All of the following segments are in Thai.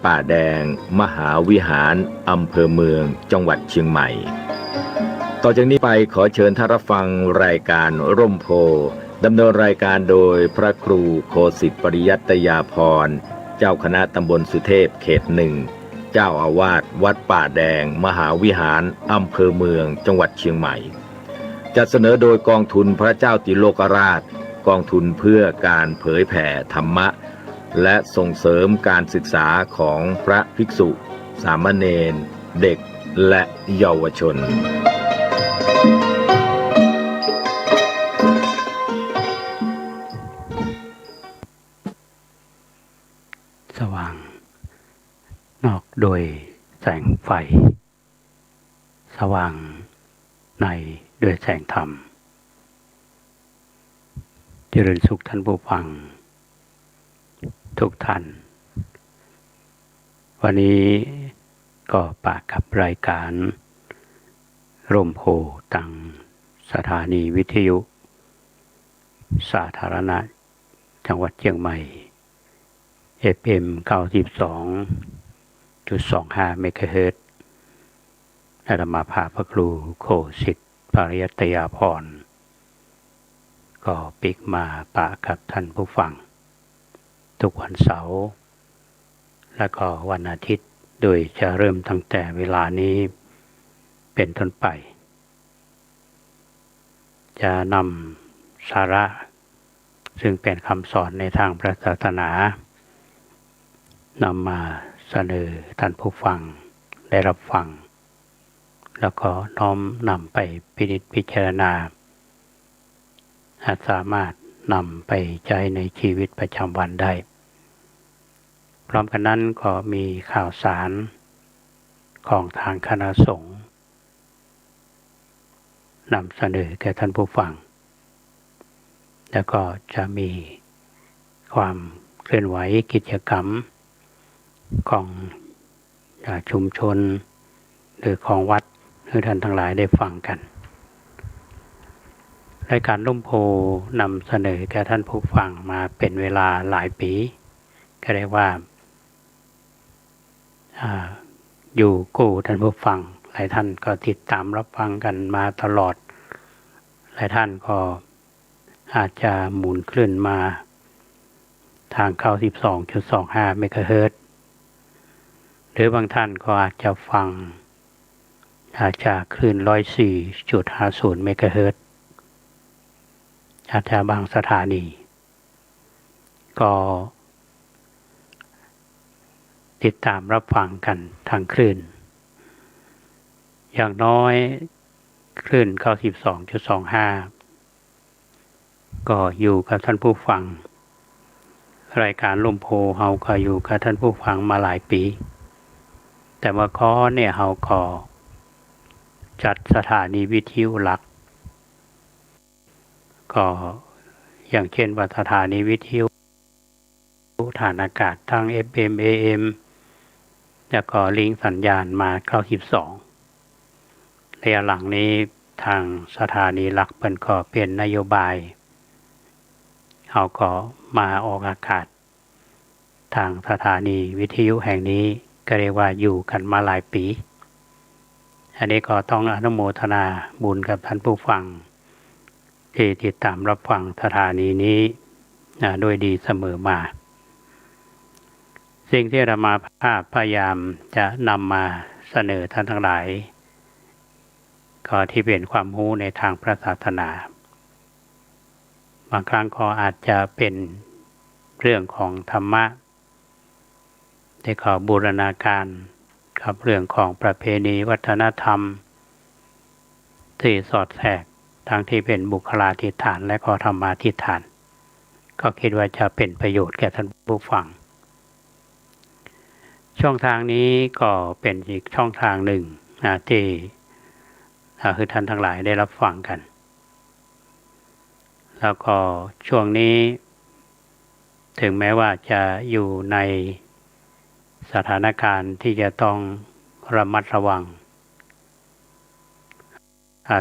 ป่าแดงมหาวิหารอำเภอเมืองจังหวัดเชียงใหม่ต่อจากนี้ไปขอเชิญท่านรับฟังรายการร่มโพดำเนินรายการโดยพระครูโคสิทธิปริยัตยาภรณ์เจ้าคณะตำบลสุเทพเขตหนึ่งเจ้าอาวาสวัดป่าแดงมหาวิหารอำเภอเมืองจังหวัดเชียงใหม่จัดเสนอโดยกองทุนพระเจ้าติโลกราชกองทุนเพื่อการเผยแผ่ธรรมะและส่งเสริมการศึกษาของพระภิกษุสามเณรเด็กและเยาวชนสว่างนอกโดยแสงไฟสว่างในด้วยแสงธรรมเจริญสุขท่านผู้ฟังทุกท่านวันนี้ก็ปากกับรายการร่มโพตั้งสถานีวิทยุสาธารณะจังหวัดเชียงใหม่ FM 92.25 เมกะเฮิรตซ์และธรรมาภาพระครูโคสิทธิ์ปริยัตยาภรณ์ก็ปิกมาปะกับท่านผู้ฟังทุกวันเสาร์และก็วันอาทิตย์โดยจะเริ่มตั้งแต่เวลานี้เป็นต้นไปจะนำสาระซึ่งเป็นคำสอนในทางพระศาสนานำมาเสนอท่านผู้ฟังได้รับฟังแล้วก็น้อมนำไปพินิจพิจารณาอาจสามารถนำไปใช้ในชีวิตประจำวันได้พร้อมกันนั้นก็มีข่าวสารของทางคณะสงฆ์นำเสนอแก่ท่านผู้ฟังแล้วก็จะมีความเคลื่อนไหวกิจกรรมของชุมชนหรือของวัดให้ท่านทั้งหลายได้ฟังกันรายการร่มโพนำเสนอแก่ท่านผู้ฟังมาเป็นเวลาหลายปีก็เรียกว่าอยู่คู่ท่านผู้ฟังหลายท่านก็ติดตามรับฟังกันมาตลอดหลายท่านก็อาจจะหมุนคลื่นมาทางเข้า 12.25 เมกะเฮิรตซ์หรือบางท่านก็อาจจะฟังจากคลื่น 104.50 เมกะเฮิรตซ์อาจจะบางสถานีก็ติดตามรับฟังกันทางคลื่นอย่างน้อยคลื่น 92.25 ก็อยู่กับท่านผู้ฟังรายการร่มโพเฮาก็อยู่กับท่านผู้ฟังมาหลายปีแต่เมื่อก่อนเนี่ยเฮาก็จัดสถานีวิทยุหลักก็อย่างเช่นว่าสถานีวิทยุฐานอากาศทาง FM AM แล้วก็ลิงก์สัญญาณมา92ระยะหลังนี้ทางสถานีหลักเพิ่นก็เปลี่ยนนโยบายเฮาก็มาออกอากาศทางสถานีวิทยุแห่งนี้ก็เรียกว่าอยู่กันมาหลายปีอันนี้ก็ต้องอนุโมทนาบุญกับท่านผู้ฟังที่ติดตามรับฟังสถานีนี้โดยดีเสมอมาสิ่งที่เรามาพยายามจะนำมาเสนอท่านทั้งหลายก็ที่เป็นความรู้ในทางพระศาสนาบางครั้งก็อาจจะเป็นเรื่องของธรรมะที่เขาบูรณาการกับเรื่องของประเพณีวัฒนธรรมที่สอดแทรกทั้งที่เป็นบุคลาธิฐานและก็ธรรมาธิฐานก็คิดว่าจะเป็นประโยชน์แก่ท่านผู้ฟังช่องทางนี้ก็เป็นอีกช่องทางหนึ่งที่คือท่านทั้งหลายได้รับฟังกันแล้วก็ช่วงนี้ถึงแม้ว่าจะอยู่ในสถานการณ์ที่จะต้องระมัดระวัง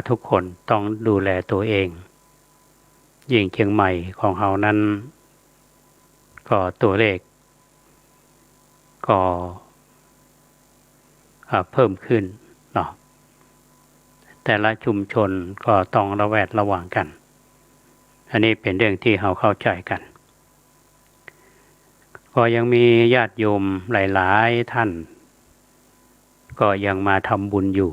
ทุกคนต้องดูแลตัวเองยิ่งเชียงใหม่ของเรานั้นก็ตัวเลข ก็เพิ่มขึ้นเนาะแต่ละชุมชนก็ต้องระแวดระวังกันอันนี้เป็นเรื่องที่เราเข้าใจกันก็ยังมีญาติโยมหลายๆท่านก็ยังมาทำบุญอยู่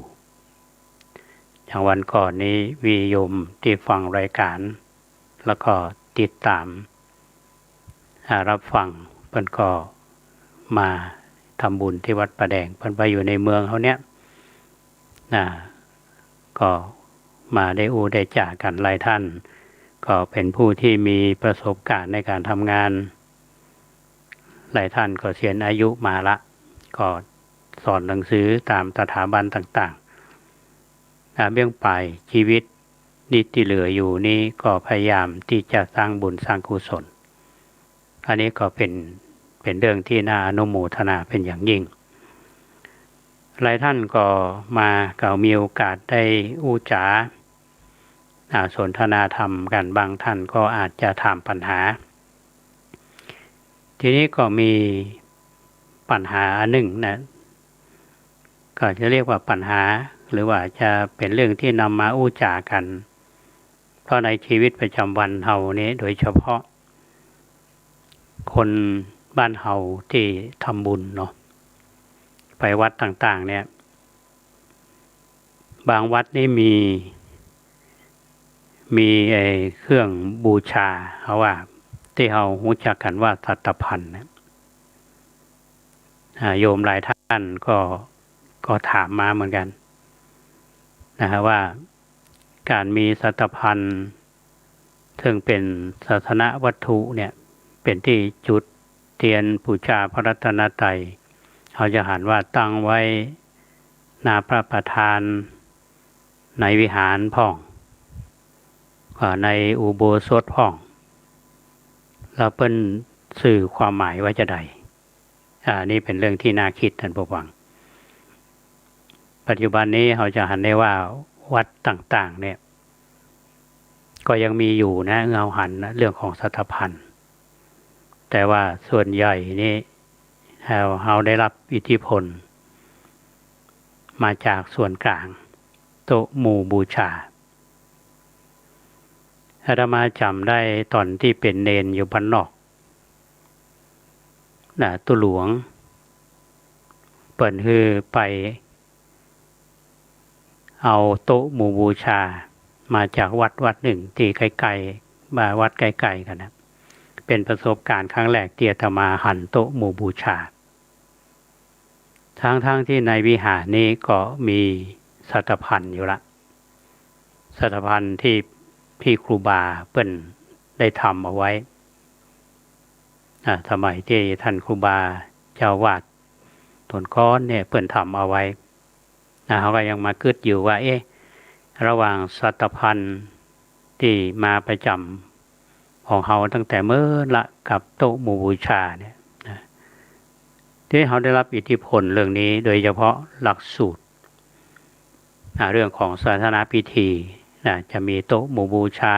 อย่างวันก่อนนี้มีโยมที่ฟังรายการแล้วก็ติดตามรับฟังเพิ่นก็มาทำบุญที่วัดประแดงเพิ่นไปอยู่ในเมืองเขาเนี้ยก็มาได้ได้จากกันหลายท่านก็เป็นผู้ที่มีประสบการณ์ในการทำงานหลายท่านก็เสียอายุมาละก็สอนหนังสือตามสถาบันต่างๆเบื้องปลายชีวิตที่เหลืออยู่นี้ก็พยายามที่จะสร้างบุญสร้างกุศลอันนี้ก็เป็นเรื่องที่น่าอนุโมทนาเป็นอย่างยิ่งหลายท่านก็มาก็มีโอกาสได้อู้จ๋าสนทนาธรรมกันบางท่านก็อาจจะถามปัญหาทีนี้ก็มีปัญหาหนึ่งนะก็จะเรียกว่าปัญหาหรือว่าจะเป็นเรื่องที่นำมาอู้จ๋ากันเพราะในชีวิตประจำวันเฮานี้โดยเฉพาะคนบ้านเฮาที่ทำบุญเนาะไปวัดต่างๆเนี่ยบางวัดนี่มีเครื่องบูชาเขาว่าที่เฮารู้จักกันว่าสัตพันธ์นะโยมหลายท่านก็ถามมาเหมือนกันนะฮะว่าการมีสัตพันธ์ซึ่งเป็นศาสนวัตถุเนี่ยเป็นที่จุดเทียนบูชาพระรัตนตรัยเขาจะหันว่าตั้งไว้หน้าพระประธานในวิหารพ่องในอุโบสถพ่องแล้วเปิ้นสื่อความหมายว่าจะใดนี่เป็นเรื่องที่น่าคิดท่านผู้ฟังปัจจุบันนี้เราจะหันได้ว่าวัดต่างๆเนี่ยก็ยังมีอยู่นะเงาหันนะเรื่องของสัตพันธ์แต่ว่าส่วนใหญ่นี่เราได้รับอิทธิพลมาจากส่วนกลางโต๊ะหมู่บูชาอาตมาจำได้ตอนที่เป็นเณรอยู่บ้านนอกตุหลวงเปิ่นคือไปเอาโต๊ะหมู่บูชามาจากวัดหนึ่งที่ใกล้ๆมาวัดใกล้ๆกันนะเป็นประสบการณ์ครั้งแรกที่อาตมาหันโต๊ะหมู่บูชาทั้งที่ในวิหารนี้ก็มีสัตพันธ์อยู่ละสัตพันธ์ที่ครูบาเปิ้นได้ทำเอาไว้สมัยที่ท่านครูบาเจ้าวาดตนก้อนเนี่ยเปิ้นทำเอาไว้เขาก็ยังมากึดอยู่ว่าระหว่างสัตพันธ์ที่มาประจำของเขาตั้งแต่เมื่อละกับโต๊ะหมู่บูชาเนี่ยที่เขาได้รับอิทธิพลเรื่องนี้โดยเฉพาะหลักสูตรเรื่องของศาสนาพิธีจะมีโต๊ะหมู่บูชา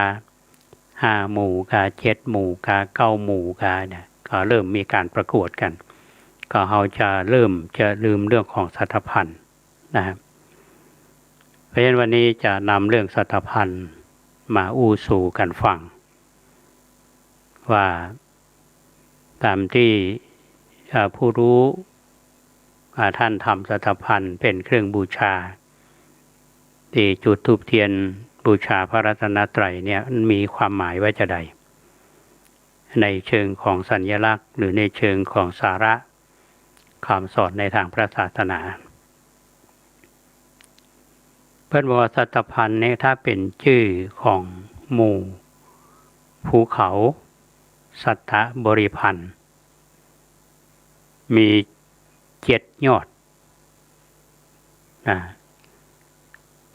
5 หมู่กับ7 หมู่กับ9 หมู่กับเนี่ยก็เริ่มมีการประกวดกันก็เขาจะลืมเรื่องของสัตพันธ์นะครับเพราะฉะนั้นวันนี้จะนำเรื่องสัตพันธ์มาอู้สู่กันฟังว่าตามที่ผู้รู้ท่านทำสัตพันธ์เป็นเครื่องบูชาที่จุดธูปเทียนบูชาพระรัตนตรัยเนี่ยมีความหมายว่าจะใดในเชิงของสัญลักษณ์หรือในเชิงของสาระคำสอนในทางพระศาสนาเพิ่นบอกว่าสัตพันธ์เนี่ยถ้าเป็นชื่อของหมู่ภูเขาสัตตบริพันธ์มี7 ยอด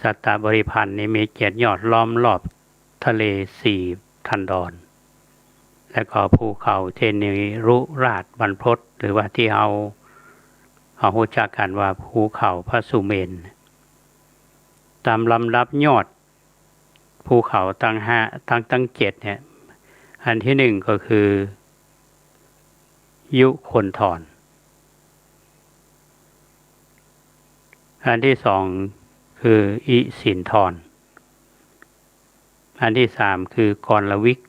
สัตตบริพันธ์นี้มี7 ยอดล้อมรอบทะเล4 ทันดรและก็ภูเขาเทนิรุราชบรรพตหรือว่าที่เอารู้จักกันว่าภูเขาพระสุเมนตามลำดับยอดภูเขาตั้ง7เนี่ยอันที่1ก็คือยุคนทร อันที่สองคืออิสินธรอันที่สามคือกรวิก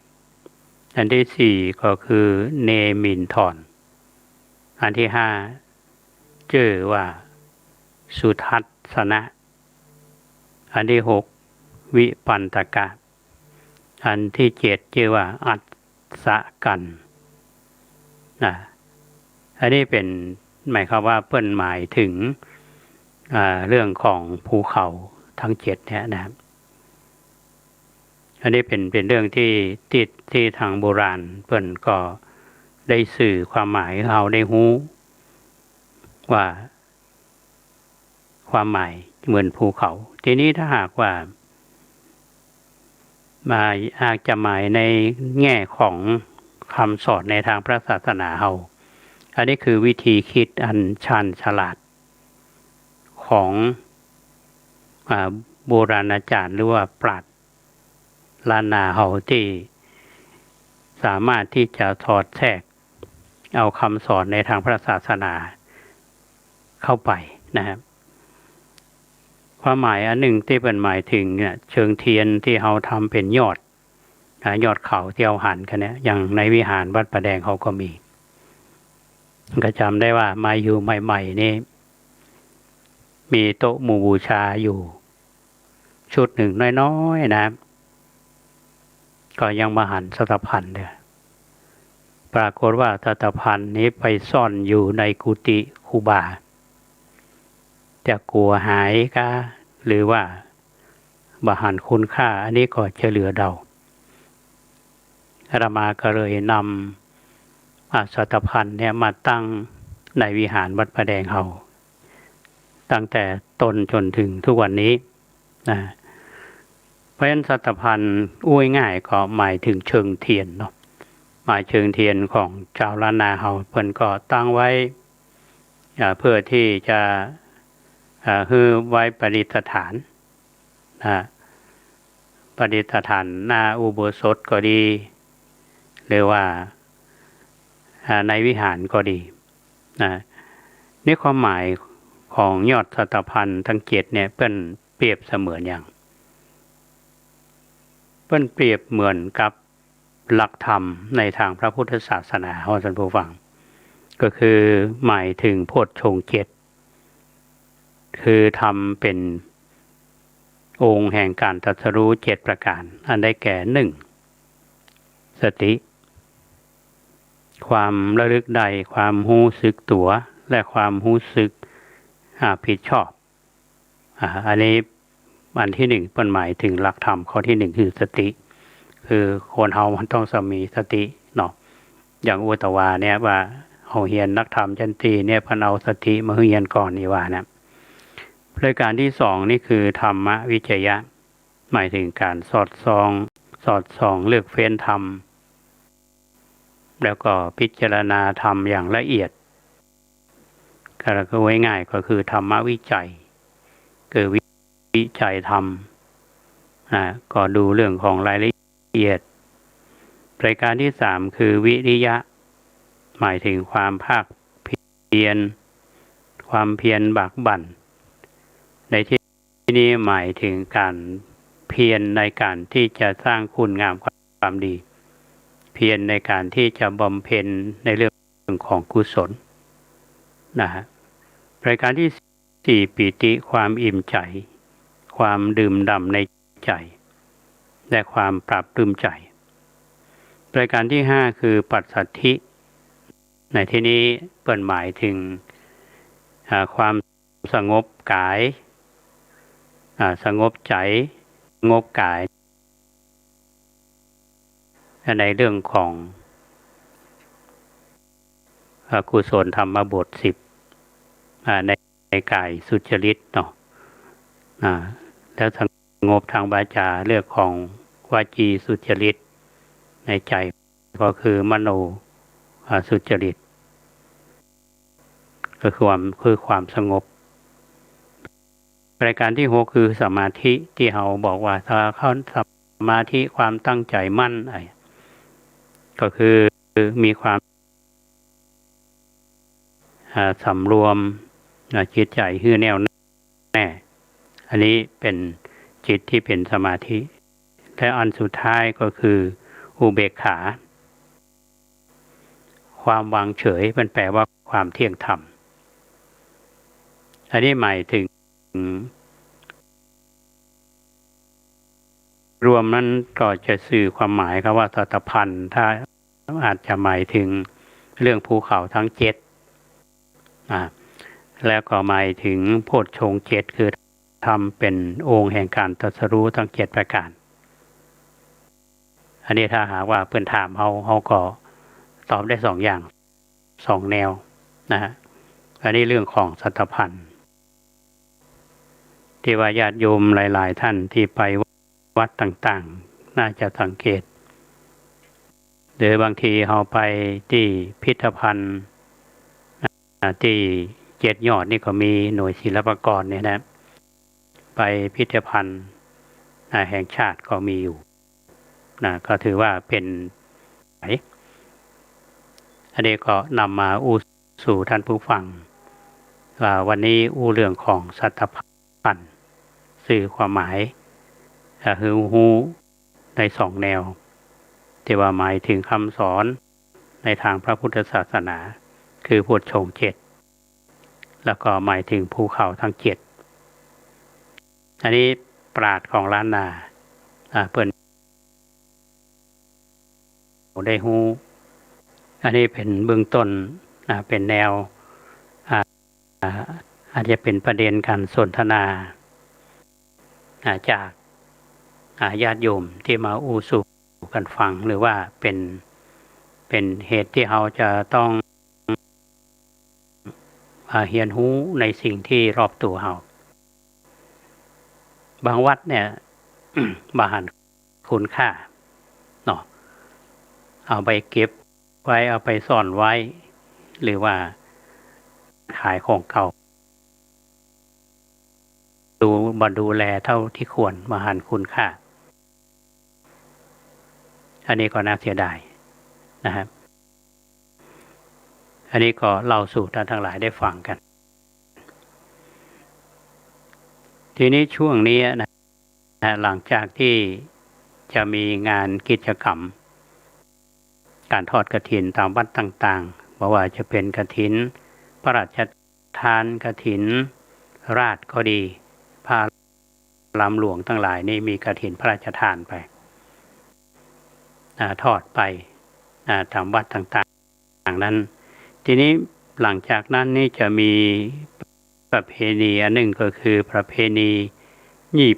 อันที่สี่ก็คือเนมินทรอันที่ห้าชื่อว่าสุทัศนะอันที่หกวิปันตกะอันที่เจ็ดชื่อว่าอัสสกันอันนี้เป็นหมายความว่าเปิ้นหมายถึงเรื่องของภูเขาทั้งเจ็ดเนี่ยนะครับอันนี้เป็นเรื่องที่ทางโบราณเปิ้นก็ได้สื่อความหมายเราได้รู้ว่าความหมายเหมือนภูเขาทีนี้ถ้าหากว่าอาจจะหมายในแง่ของคำสอนในทางพระศาสนาเราอันนี้คือวิธีคิดอันชาญฉลาดของโบราณอาจารย์หรือว่าปราชญ์ล้านนาเฮาที่สามารถที่จะถอดแทรกเอาคำสอนในทางพระศาสนาเข้าไปนะครับความหมายอันหนึ่งที่เป็นหมายถึงเชิงเทียนที่เฮาทำเป็นยอดเขาที่เอาหันกันเนี่ยอย่างในวิหารวัดประแดงเขาก็มีก็จำได้ว่ามาอยู่ใหม่ๆนี่มีโต๊ะหมู่บูชาอยู่ชุดหนึ่งน้อยๆนะก็ยังมาหันสัตพันธ์เนี่ยปรากฏว่าสัตพันธ์นี้ไปซ่อนอยู่ในกุฏิครูบาจะกลัวหายก็หรือว่าบาหันคุณค่าอันนี้ก็จะเหลือเดาอาตมาก็เลยนำสัตพันธ์เนี่ยมาตั้งในวิหารวัดประแดงเฮาตั้งแต่ต้นจนถึงทุกวันนี้นะเพราะฉะนั้นสัตพันธ์อุ้ยง่ายก็หมายถึงเชิงเทียนเนาะหมายเชิงเทียนของชาวล้านนาเฮาเพิ่นก็ตั้งไว้เพื่อที่จะคือไว้ประดิษฐานประดิษฐานหน้าอุโบสถก็ดีหรือว่าในวิหารก็ดีนี่ความหมายของยอดสัตพันธ์ทั้งเจ็ดเนี่ยเปิ้นเปรียบเสมือนอย่างเปิ้นเปรียบเหมือนกับหลักธรรมในทางพระพุทธศาสนาท่านผู้ฟังก็คือหมายถึงโพชฌงค์เจ็ดคือทำเป็นองค์แห่งการตรัสรู้เจ็ดประการอันได้แก่หนึ่งสติความระลึกได้ความรู้สึกตัวและความรู้สึกผิดชอบอันนี้อันที่หนึ่งเป็นหมายถึงหลักธรรมข้อที่หนึ่งคือสติคือคนเฮามันต้องมีสติเนาะอย่างอุตตวาเนี่ยว่าเฮาเรียนนักธรรมจันตีเนี่ยเพิ่นเอาสติมาเรียนก่อนนี่ว่านะรายการที่สองนี่คือธรรมวิจยะหมายถึงการสอดส่องเลือกเฟ้นธรรมแล้วก็พิจารณาธรรมอย่างละเอียดก็ไว้ง่ายก็คือธรรมวิจัยคือวิจัยธรรมก็ดูเรื่องของรายละเอียดรายการที่สามคือวิริยะหมายถึงความภาคเพียรความเพียรบากบั่นในที่นี้หมายถึงการเพียรในการที่จะสร้างคุณงามความดีเพียรในการที่จะบำเพ็ญในเรื่องของกุศลนะฮะรายการที่สี่ปิติความอิ่มใจความดื่มด่ำในใจและความปรับปลื้มใจรายการที่ห้าคือปัสสัทธิในที่นี้เปิดหมายถึงความสงบกายสงบใจสงบกายในเรื่องของกุศลธรรมบทในกายสุจริตเนาะแล้วสงบทางวาจาเรื่องของวาจีสุจริตในใจก็คือมโนสุจริตก็คือความสงบรายการที่หกคือสมาธิที่เราบอกว่าถ้าเข้าสมาธิความตั้งใจมั่นก็คือมีความสำรวมจิตใจคือแน่วแ แน่ อันนี้เป็นจิตที่เป็นสมาธิและอันสุดท้ายก็คืออุเบกขา ความวางเฉยมันแปลว่าความเที่ยงธรรม อันนี้หมายถึงรวมนั้นก็จะสื่อความหมายครับว่าตถพันธ์ถ้าอาจจะหมายถึงเรื่องภูเขาทั้ง7แล้วก็หมายถึงโพชฌงค์7คือทำเป็นองค์แห่งการตรัสรู้ทั้ง7ประการอันนี้ถ้าหากว่าเพื่อนถามเขาก็ตอบได้2อย่าง2แนวนะฮะอันนี้เรื่องของสัตตพันธ์ที่ว่าญาติโยมหลายๆท่านที่ไปวัดต่างๆน่าจะสังเกตหรือบางทีเราไปที่พิพิธภัณฑ์ที่7 ยอดนี่ก็มีหน่วยศิลปากรเนี่ยนะไปพิพิธภัณฑ์แห่งชาติก็มีอยู่นะก็ถือว่าเป็นอันนี้ก็นำมาอู้สู่ท่านผู้ฟังว่าวันนี้อู้เรื่องของสัตตพันธ์สื่อความหมายคือฮู้ใน2แนวที่ว่าหมายถึงคำสอนในทางพระพุทธศาสนาคือโพชฌงค์7แล้วก็หมายถึงภูเขาทั้ง7อันนี้ปราชญ์ของล้านนาเพิ่นได้ฮู้อันนี้เป็นเบื้องต้นเป็นแนวอาจจะเป็นประเด็นการสนทนาจากญาติโยมที่มาอู้สู่กันฟังหรือว่าเป็นเหตุที่เราจะต้องเรียนรู้ในสิ่งที่รอบตัวเราบางวัดเนี่ย บาหันคุณค่าเนาะเอาไปเก็บไว้เอาไปซ่อนไว้หรือว่าขายของเก่าดูแลเท่าที่ควรบาหันคุณค่าอันนี้ก็น่าเสียดายนะครับอันนี้ก็เล่าสู่ท่านทั้งหลายได้ฟังกันทีนี้ช่วงนี้นะหลังจากที่จะมีงานกิจกรรมการทอดกฐินตามวัดต่างๆบอกว่าจะเป็นกฐินพระราชทานกฐินราชก็ดีพระลำหลวงทั้งหลายนี่มีกฐินพระราชทานไปทอดไปตามวัดต่างๆนั้นทีนี้หลังจากนั้นนี่จะมีประเพณีอันหนึ่งก็คือประเพณียี่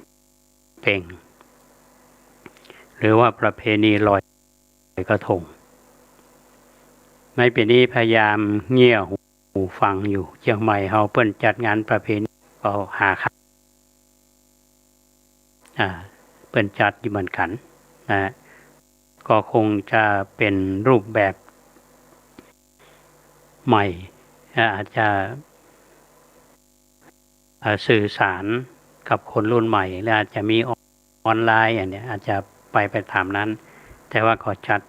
เป่งหรือว่าประเพณีลอยกระทงในปีนี้พยายามเงี่ยหูฟังอยู่เชียงใหม่เขาเปิ้นจัดงานประเพณีก็หาครับเปิ้นจัดอยู่เหมือนกันนะก็คงจะเป็นรูปแบบใหม่อาจจะสื่อสารกับคนรุ่นใหม่หรืออาจจะมีออนไลน์อย่างนี้อาจจะไปตามนั้นแต่ว่าก็จัด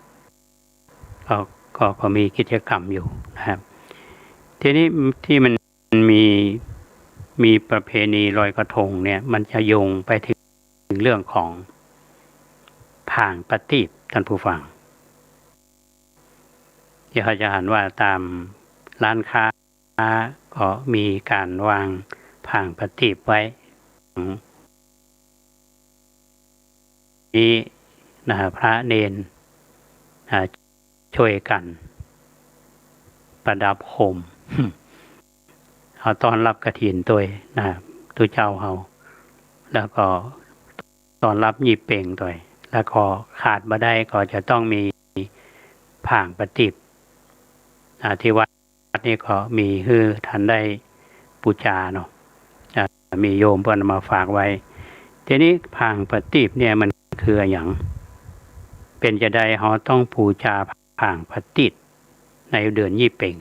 ก็มีกิจกรรมอยู่นะครับทีนี้ที่มันมีประเพณีลอยกระทงเนี่ยมันจะโยงไปถึงเรื่องของผางประทีปท่านผู้ฟังที่เขาจะเห็นว่าตามร้านค้าก็มีการวางผางประทีปไว้นี้พระเนนช่วยกันประดับโคมเอาต้อนรับกฐินตัวตัวเจ้าเขาแล้วก็ต้อนรับยี่เป่งตัวแล้วก็ขาดมาได้ก็จะต้องมีผางประทีปที่วัดนี่ก็มีคือท่านได้บูชาเนาะมีโยมเพิ่นมาฝากไว้ทีนี้ผางประทีปเนี่ยมันคืออย่างเป็นจะได้เขาต้องบูชาผางประทีปในเดือนยี่เป่ง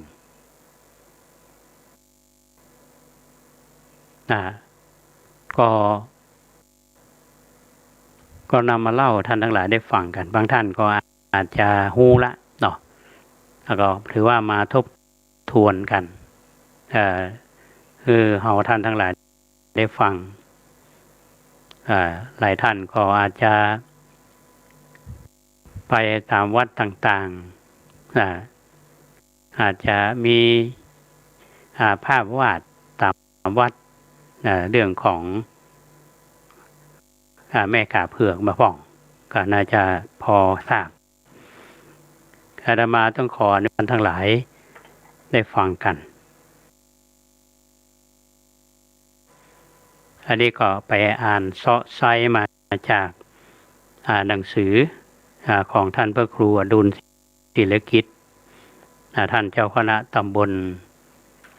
ก็นำมาเล่าท่านทั้งหลายได้ฟังกันบางท่านก็อาจจะฮู้ละเนาะแล้วก็ถือว่ามาทบทวนกันคือเฮาท่านทั้งหลาย ได้ฟังหลายท่านก็อาจจะไปตามวัดต่างๆอาจจะมีภาพวาดตามวัดเรื่องของแม่กาเผือกมาฟ้องก็น่าจะพอทราบอาตมาต้องขอให้ท่านทั้งหลายได้ฟังกันอันนี้ก็ไปอ่านเซาะไซมาจากหนังสือของท่านพระครูอดุลศิลกิจท่านเจ้าคณะตำบล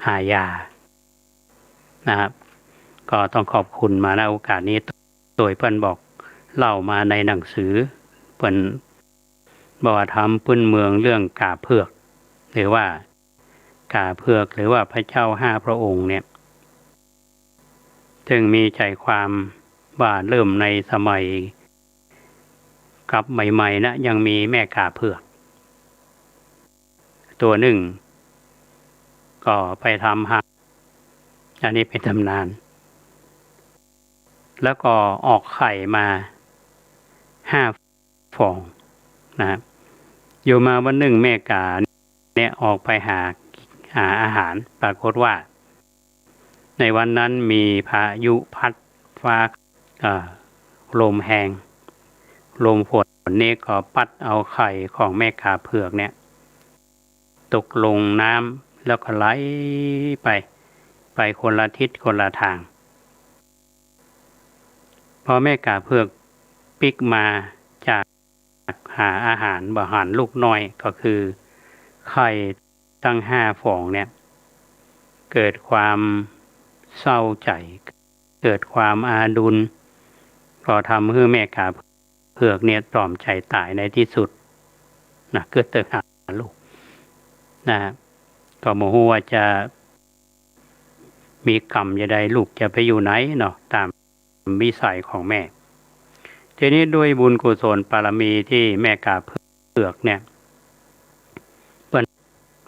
หายานะครับก็ต้องขอบคุณมาณโอกาสนี้โดยเพิ่นบอกเล่ามาในหนังสือเพิ่นบอกว่าทำพื้นเมืองเรื่องกาเผือกหรือว่ากาเผือกหรือว่าพระเจ้า5 พระองค์เนี่ยซึ่งมีใจความว่าเริ่มในสมัยกับใหม่ๆนะยังมีแม่กาเผือกตัวหนึ่งก็ไปทำหักอันนี้เป็นตำนานแล้วก็ออกไข่มา5 ฟองนะครับอยู่มาวันหนึ่งแม่กาเนี่ยออกไปหาอาหารปรากฏว่าในวันนั้นมีพายุพัดฟ้าลมแหงลมฝนนี่ก็ปัดเอาไข่ของแม่กาเผือกเนี่ยตกลงน้ำแล้วก็ไหลไปคนละทิศคนละทางพอแม่กาเผือกปิกมาจากหาอาหารบ่หันลูกน้อยก็คือไข่ตั้ง5 ฟองเนี่ยเกิดความเศร้าใจเกิดความอาดุลก็ทำให้แม่กาเผือกเนี่ยตรอมใจตายในที่สุดนะเกิดเติมหาลูกนะก็โมโหว่าจะมีกรรมจะได้ลูกจะไปอยู่ไหนเนาะตามวิสัยของแม่ทีนี้ด้วยบุญกุศลบารมีที่แม่กาเผือกเนี่ย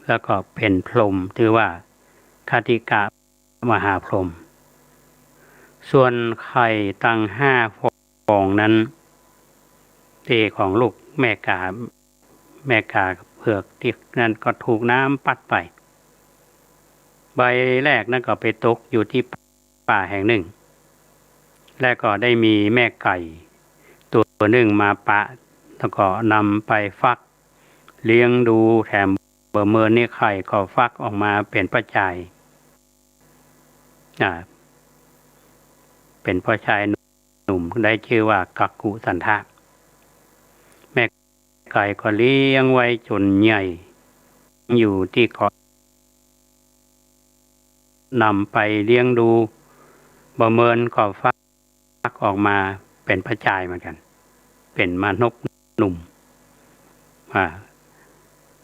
แล้วก็เป็นพรหมถือว่าคติกะมหาพรหมส่วนไข่ตั้ง5 ฟองนั้นที่ของลูกแม่กาเผือกที่นั่นก็ถูกน้ำปัดไปใบแรกนั่นก็ไปตกอยู่ที่ป่าแห่งหนึ่งและก็ได้มีแม่ไก่ตัวหนึ่งมาปะแล้วก็นำไปฟักเลี้ยงดูแถมเบอร์เมินนี่ไข่ก็ฟักออกมาเป็นประจายเป็นพ่อชายหนุ่มได้ชื่อว่ากักกุสันทะแม่ไก่ก็เลี้ยงไว้จนใหญ่อยู่ที่เกาะนำไปเลี้ยงดูเบอร์เมินก็ฟักออกมาเป็นพระจายเหมือนกันเป็นมานพหนุ่ม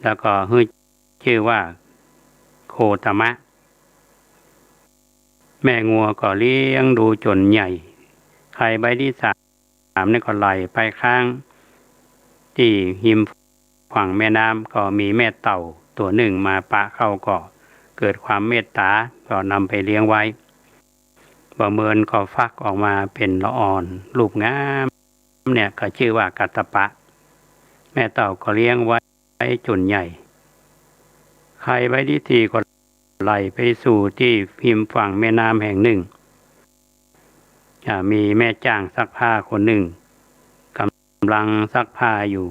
แล้วก็ชื่อว่าโคตมะแม่งัวก็เลี้ยงดูจนใหญ่ไข่ใบที่3นี่ก็ไหลไปข้างที่หิมฝั่งแม่น้ำก็มีแม่เต่าตัวหนึ่งมาปะเข้าก็เกิดความเมตตาก็นำไปเลี้ยงไว้ประเมินก็ฟักออกมาเป็นละอ่อนรูปงามเนี่ยก็ชื่อว่ากัตตปะแม่เต่าก็เลี้ยงไว้จนใหญ่ไข่ใบที่4ก็ไหลไปสู่ที่พิมฝั่งแม่น้ำแห่งหนึ่งมีแม่จ้างซักผ้าคนหนึ่งกำลังซักผ้าอยู่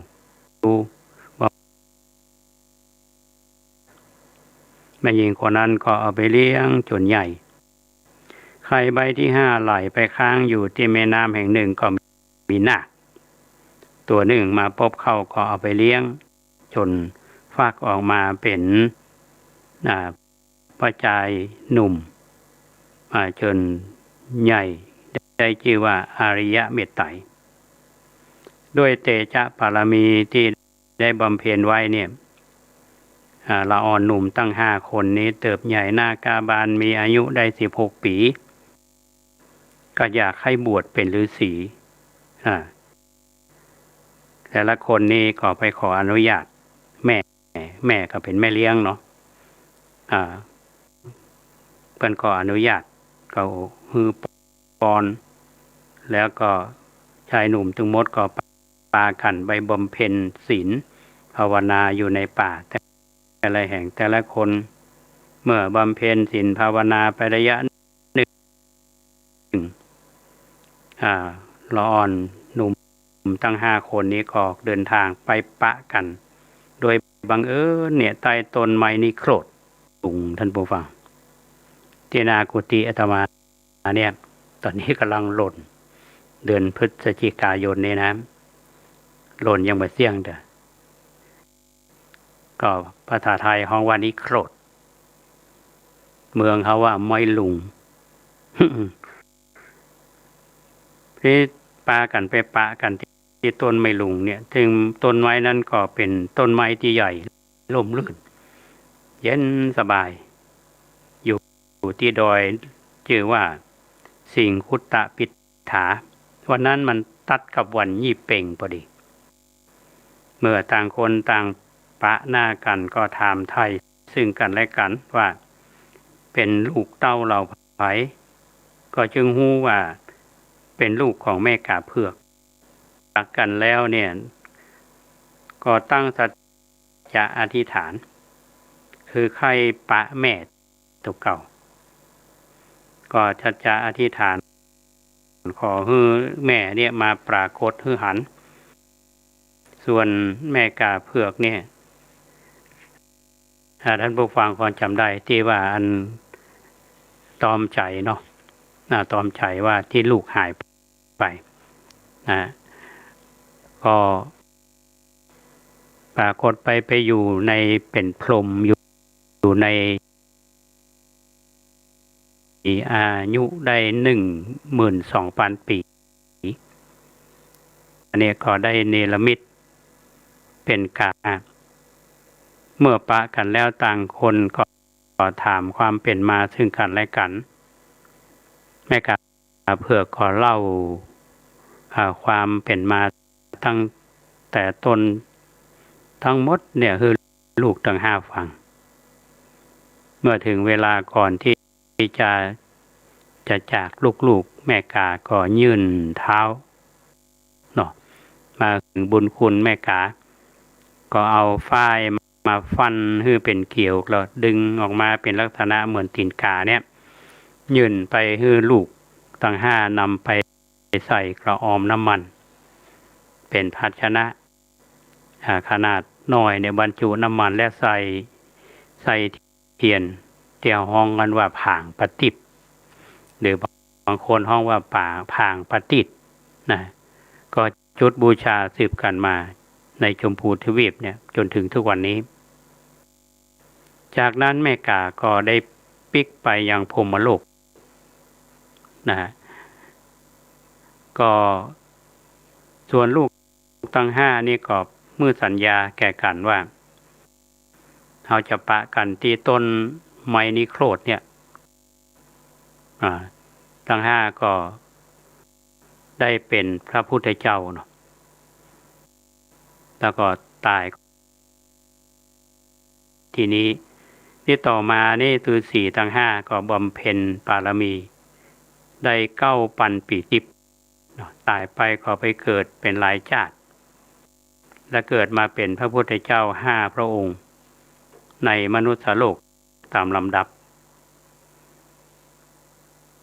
แม่หญิงคนนั้นก็เอาไปเลี้ยงจนใหญ่ไข่ใบที่5ไหลไปค้างอยู่ที่แม่น้ำแห่งหนึ่งก็มีนาคตัวหนึ่งมาพบเข้าก็เอาไปเลี้ยงจนฟักออกมาเป็นพระจายหนุ่มจนใหญ่ได้ชื่อว่าอาริยเมตไตรด้วยเตชะบารมีที่ได้บำเพ็ญไว้เนี่ยละอ่อนหนุ่มตั้ง5 คนนี้เติบใหญ่หน้ากาบาลมีอายุได้16 ปีก็อยากให้บวชเป็นฤาษีแต่ละคนนี้ก็ไปขออนุญาตแม่ก็เป็นแม่เลี้ยงเนาะเพิ่นขออนุญาต ก็ฮือปอนแล้วก็ชายหนุ่มทั้งหมดก็ปากันไปบำเพ็ญศีลภาวนาอยู่ในป่าแต่ละแห่งแต่ละคนเมื่อบำเพ็ญศีลภาวนาไประยะหนึ่งละอ่อนหนุ่มทั้ง5 คนนี้ก็เดินทางไปปะกันโดยบังเอิญเนี่ยใต้ต้นไม้นิโครธตุงท่านผู้ฟังที่นากุฏิอาตมาเนี่ยตอนนี้กำลังหล่นเดือนพฤศจิกายนนี้นะหล่นยังไม่เสี่ยงเด้อก็ภาษาไทยห้องว่านิโครธเมืองเขาว่าไม้ลุง ที่ปากันไปปะกันที่ต้นไม้ลุงเนี่ยถึงต้นไม้นั้นก็เป็นต้นไม้ที่ใหญ่ร่มรื่นเย็นสบายอยู่ที่ดอยชื่อว่าสิงคุตตะปิฐาวันนั้นมันตัดกับวันยี่เป่งพอดีเมื่อต่างคนต่างปะหน้ากันก็ถามไทยซึ่งกันและกันว่าเป็นลูกเต้าเราไผก็จึงฮู้ว่าเป็นลูกของแม่กาเผือกรักกันแล้วเนี่ยก็ตั้งสัจจะอธิษฐานคือใครปะแม่ตัวเก่าก็สัจจะอธิษฐานขอให้แม่เนี่ยมาปรากฏให้หันส่วนแม่กาเผือกเนี่ยท่านผู้ฟังคงจำได้ที่ว่าอันตอมใจเนาะตอมใจว่าที่ลูกหายไปก็ปรากฏไปอยู่ในเป็นพรหมอยู่ในอายุได้ 12,000 ปีอันนี้ก็ได้เนรมิตเป็นกาเมื่อปะกันแล้วต่างคนก็ถามความเป็นมาซึ่งกันและกันแม่กาเพื่อขอเล่าความเป็นมาตั้งแต่ตนทั้งหมดเนี่ยคือลูกทั้ง5ฝั่งเมื่อถึงเวลาก่อนที่จะจากลูกแม่กาก็ยื่นเท้าเนาะมาถึงบุญคุณแม่กาก็เอาฝ้ายมาฟันให้เป็นเกี่ยวแล้วดึงออกมาเป็นลักษณะเหมือนตีนกาเนี่ยยื่นไปให้ลูกทั้ง5นำไปใส่กระออมน้ำมันเป็นภาชนะขนาดน้อยเนี่ยบรรจุน้ำมันและใส่เทียนเที่ยวห้องกันว่าผางปฏิบหรือบางคนห้องว่าผางปฏิดนะก็จุดบูชาสืบกันมาในชมพูทวีปเนี่ยจนถึงทุกวันนี้จากนั้นแม่กาก็ได้ปิกไปยังพรหมโลกนะก็ส่วนลูกทั้ง5นี่ก็มือสัญญาแก่กันว่าเราจะปะกันที่ต้นไม้นิโครธเนี่ยทั้ง5ก็ได้เป็นพระพุทธเจ้าเนาะแล้วก็ตายทีนี้ที่ต่อมานี่ฤาษีทั้ง5ก็บำเพ็ญบารมีได้9,000 ปีทิพย์ตายไปก็ไปเกิดเป็นหลายชาติและเกิดมาเป็นพระพุทธเจ้า5 พระองค์ในมนุษยโลกตามลำดับ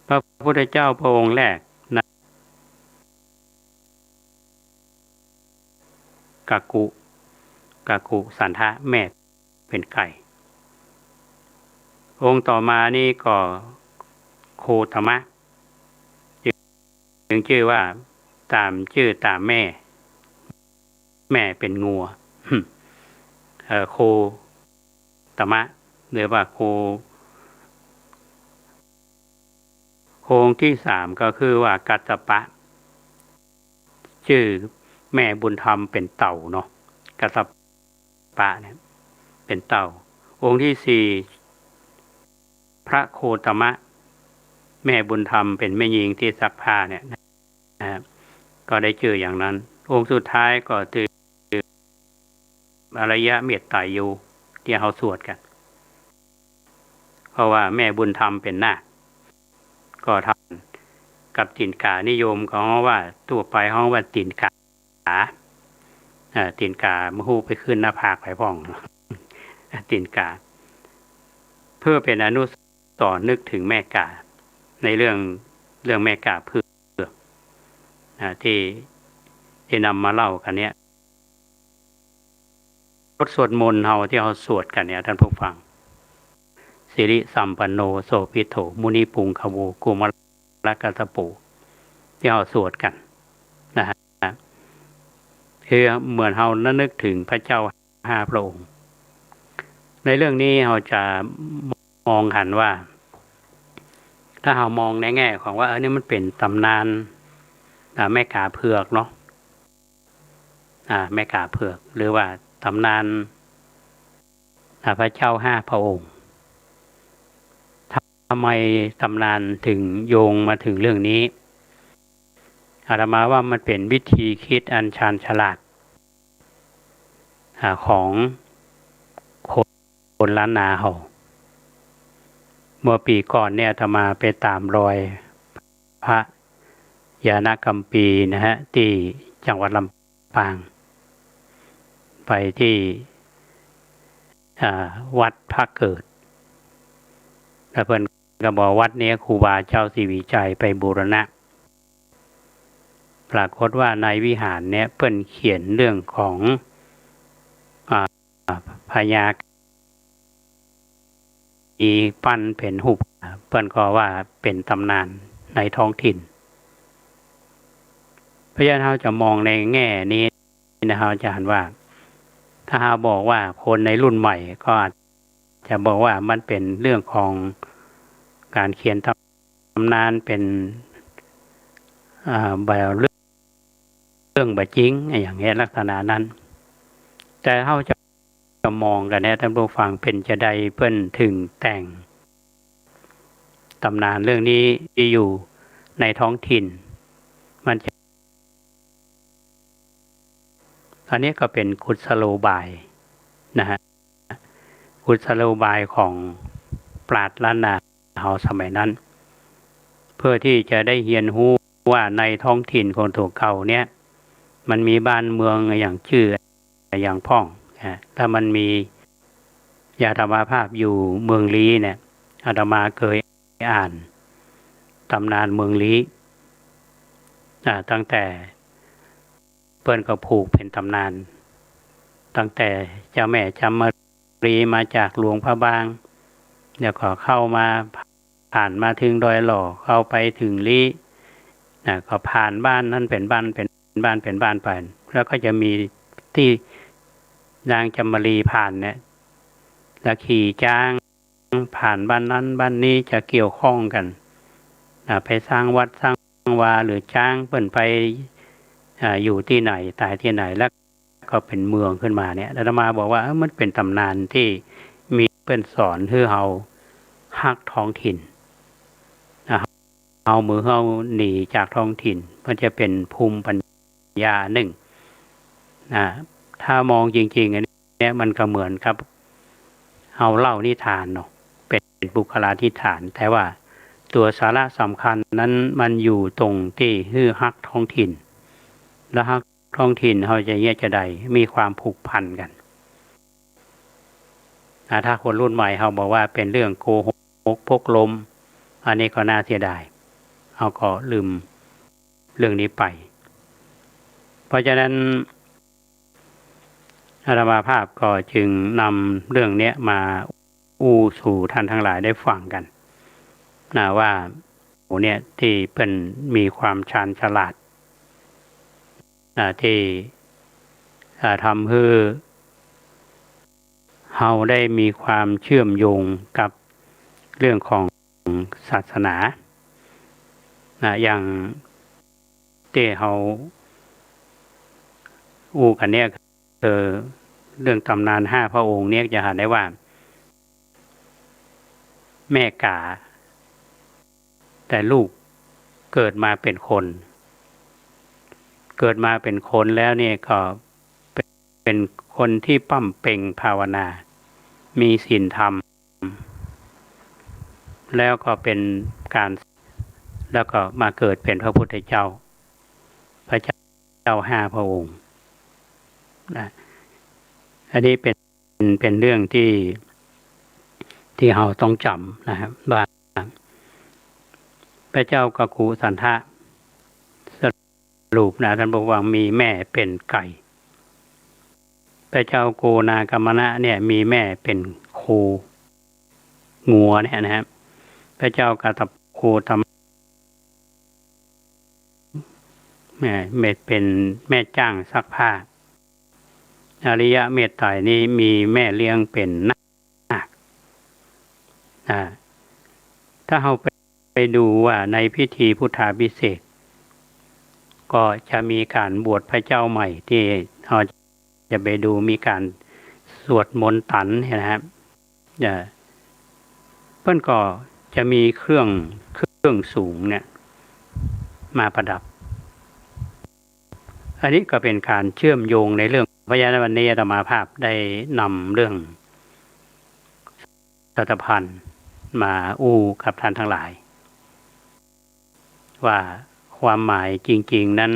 พระพุทธเจ้าพระองค์แรกนะกากุสันทะแม่เป็นไก่องค์ต่อมานี่ก็โคตมะจึงชื่อว่าตามชื่อตามแม่เป็นงัวโคตมะหรือว่าโคองค์ที่3ก็คือว่ากัสสปะชื่อแม่บุญธรรมเป็นเต่าเนาะกัสสปะเนี่ยเป็นเต่าองค์ที่4พระโคตมะแม่บุญธรรมเป็นแม่หญิงที่ซักผ้าเนี่ยนะครับก็ได้ชื่ออย่างนั้นองค์สุดท้ายก็คืออริยะเมตไตรยูที่เขาสวดกันเพราะว่าแม่บุญธรรมเป็นนาค ก็ทำกับตีนกานิยมของว่าตัวไปห้องว่าตีนกาตีนกามาหูไปขึ้นหน้าผากไปพ่อง ตีนกาเพื่อเป็นอนุสรณ์นึกถึงแม่กาในเรื่องแม่กาเพื่อที่นำมาเล่ากันเนี้ยบทสวดมนต์เฮาที่เราสวดกันเนี่ยท่านผู้ฟังสิริสัมปันโนโสภิโธมุนิปุงคโวกุมรกัสสปูที่เราสวดกันนะฮะคือเหมือนเรานึกถึงพระเจ้า5 พระองค์ในเรื่องนี้เราจะมองหันว่าถ้าเรามองในแง่ของว่านี่มันเป็นตำนานแม่กาเผือกเนาะแม่กาเผือกหรือว่าตำนานพระเจ้า5 พระองค์ทำไมตำนานถึงโยงมาถึงเรื่องนี้อาตมาว่ามันเป็นวิธีคิดอันชาญฉลาดของคนล้านนาเฮาเมื่อปีก่อนเนี่ยอาตมาไปตามรอยพระยานกัมปีนะฮะที่จังหวัดลำปางไปที่วัดพระเกิดแล้วเพิ่นก็บอกวัดนี้ครูบาเจ้าศรีวิชัยไปบูรณะปรากฏว่าในวิหารเนี่ยเพิ่นเขียนเรื่องของพญาอีปั้นเป็นหุบเพิ่นก็ว่าเป็นตำนานในท้องถิ่นเพราะฉะนั้นเราจะมองในแง่นี้นะครับอาจารย์ว่าถ้าเราบอกว่าคนในรุ่นใหม่ก็อาจจะบอกว่ามันเป็นเรื่องของการเขียนตำนานเป็นแบบเรื่องบะจริงอย่างเงี้ยลักษณะนั้นแต่เราจะมองกันเนี่ยท่านผู้ฟังเป็นจะได้เพิ่นถึงแต่งตำนานเรื่องนี้ที่อยู่ในท้องถิ่นมันจะอันนี้ก็เป็นกุศโลบายนะฮะกุศโลบายของปราชญ์ล้านนาเฮาสมัยนั้นเพื่อที่จะได้เรียนรู้ว่าในท้องถิ่นของตัวเก่าเนี่ยมันมีบ้านเมืองอย่างชื่ออย่างพ่องถ้ามันมียาธรรมภาพอยู่เมืองลี้เนี่ยอาตมาเคยอ่านตำนานเมืองลี้ตั้งแต่เปิ้นก็ผูกเป็นตำนานตั้งแต่เจ้าแม่จำมารีมาจากหลวงพระบางเดี๋ยวก็เข้ามาผ่านมาถึงดอยหล่อเข้าไปถึงลี้ก็ผ่านบ้านนั่นเป็นบ้านเป็นบ้านเป็นบ้านไปแล้วก็จะมีที่นางจำมารีผ่านเนี่ยแล้วขี่จ้างผ่านบ้านนั้นบ้านนี้จะเกี่ยวข้องกันไปสร้างวัดสร้างวาหรือจ้างเปิ้นไปอยู่ที่ไหนตายที่ไหนแล้วก็เป็นเมืองขึ้นมาเนี่ยอาตมาบอกว่ามันเป็นตำนานที่มีเปิ้นสอนให้เฮาฮักท้องถิ่นเอามือเฮาหนีจากท้องถิ่นมันจะเป็นภูมิปัญญาหนึ่งถ้ามองจริงๆอันนี้มันก็เหมือนครับเอาเล่านิทานเนาะเป็นบุคลาธิฐานแต่ว่าตัวสาระสำคัญนั้นมันอยู่ตรงที่ฮือฮักท้องถิ่นและฮักท้องถิ่นเขาจะแยกจะได้มีความผูกพันกันถ้าคนรุ่นใหม่เขาบอกว่าเป็นเรื่องโกหกพกลมอันนี้ก็น่าเสียดายเขาก็ลืมเรื่องนี้ไปเพราะฉะนั้นอาตมาภาพก็จึงนำเรื่องนี้มาอู้สู่ท่านทั้งหลายได้ฟังกันว่าโอ้เนี่ยที่เป็นมีความชาญฉลาดที่ทำให้เฮาได้มีความเชื่อมโยงกับเรื่องของศาสนาอย่างที่เฮาอู้กันเนี่ยคือเรื่องตำนาน5 พระองค์เนี่ยจะเห็นได้ว่าแม่กาแต่ลูกเกิดมาเป็นคนแล้วเนี่ยก็เป็นคนที่ปั้มเป่งภาวนามีศีลธรรมแล้วก็เป็นการ แล้วก็มาเกิดเป็นพระพุทธเจ้าพระเจ้า5 พระองค์นะอันนี้เป็นเรื่องที่เราต้องจำนะครับว่าพระเจ้ากักูสันทะสรุปนะท่านบอกว่ามีแม่เป็นไก่พระเจ้าโกนากัมมนะเนี่ยมีแม่เป็นโคงัวเนี่ยนะครับพระเจ้ากาตโคธรรมแม่เป็นแม่จ้างซักผ้าอริยะเมตไตรนี้มีแม่เลี้ยงเป็นนาคถ้าเราไปดูว่าในพิธีพุทธาภิเษกก็จะมีการบวชพระเจ้าใหม่ที่เราจะไปดูมีการสวดมนต์ตันนะครับเพื่อนก็จะมีเครื่องสูงเนี่ยมาประดับอันนี้ก็เป็นการเชื่อมโยงในเรื่องเพราะฉะนั้นวันนี้อาตมาภาพได้นำเรื่องสัตพันธ์มาอู้กับท่านทั้งหลายว่าความหมายจริงๆนั้น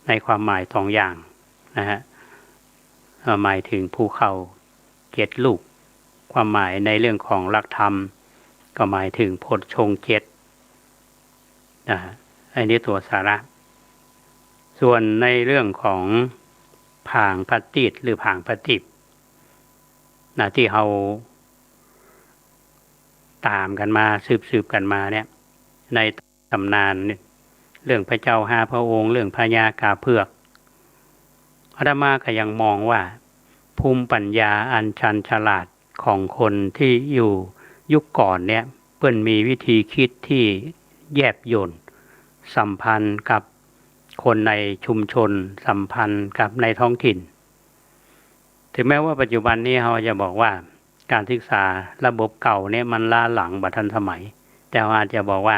ในความหมาย2 อย่างนะฮะหมายถึงภูเขา7 ลูกความหมายในเรื่องของหลักธรรมก็หมายถึงโพชฌงค์7นะอันนี้ตัวสาระส่วนในเรื่องของผางปฏิจหรือผางปฏิบนะที่เราตามกันมาสืบกันมาเนี่ยในตำนานเรื่องพระเจ้า5 พระองค์เรื่องพญากาเผือกอาตมาก็ยังมองว่าภูมิปัญญาอันชันฉลาดของคนที่อยู่ยุคก่อนเนี่ยเพิ่นมีวิธีคิดที่แยบยลสัมพันธ์กับคนในชุมชนสัมพันธ์กับในท้องถิ่นถึงแม้ว่าปัจจุบันนี้เราจะบอกว่าการศึกษาระบบเก่าเนี่ยมันล้าหลังบัดทันสมัยแต่ว่าอาจจะบอกว่า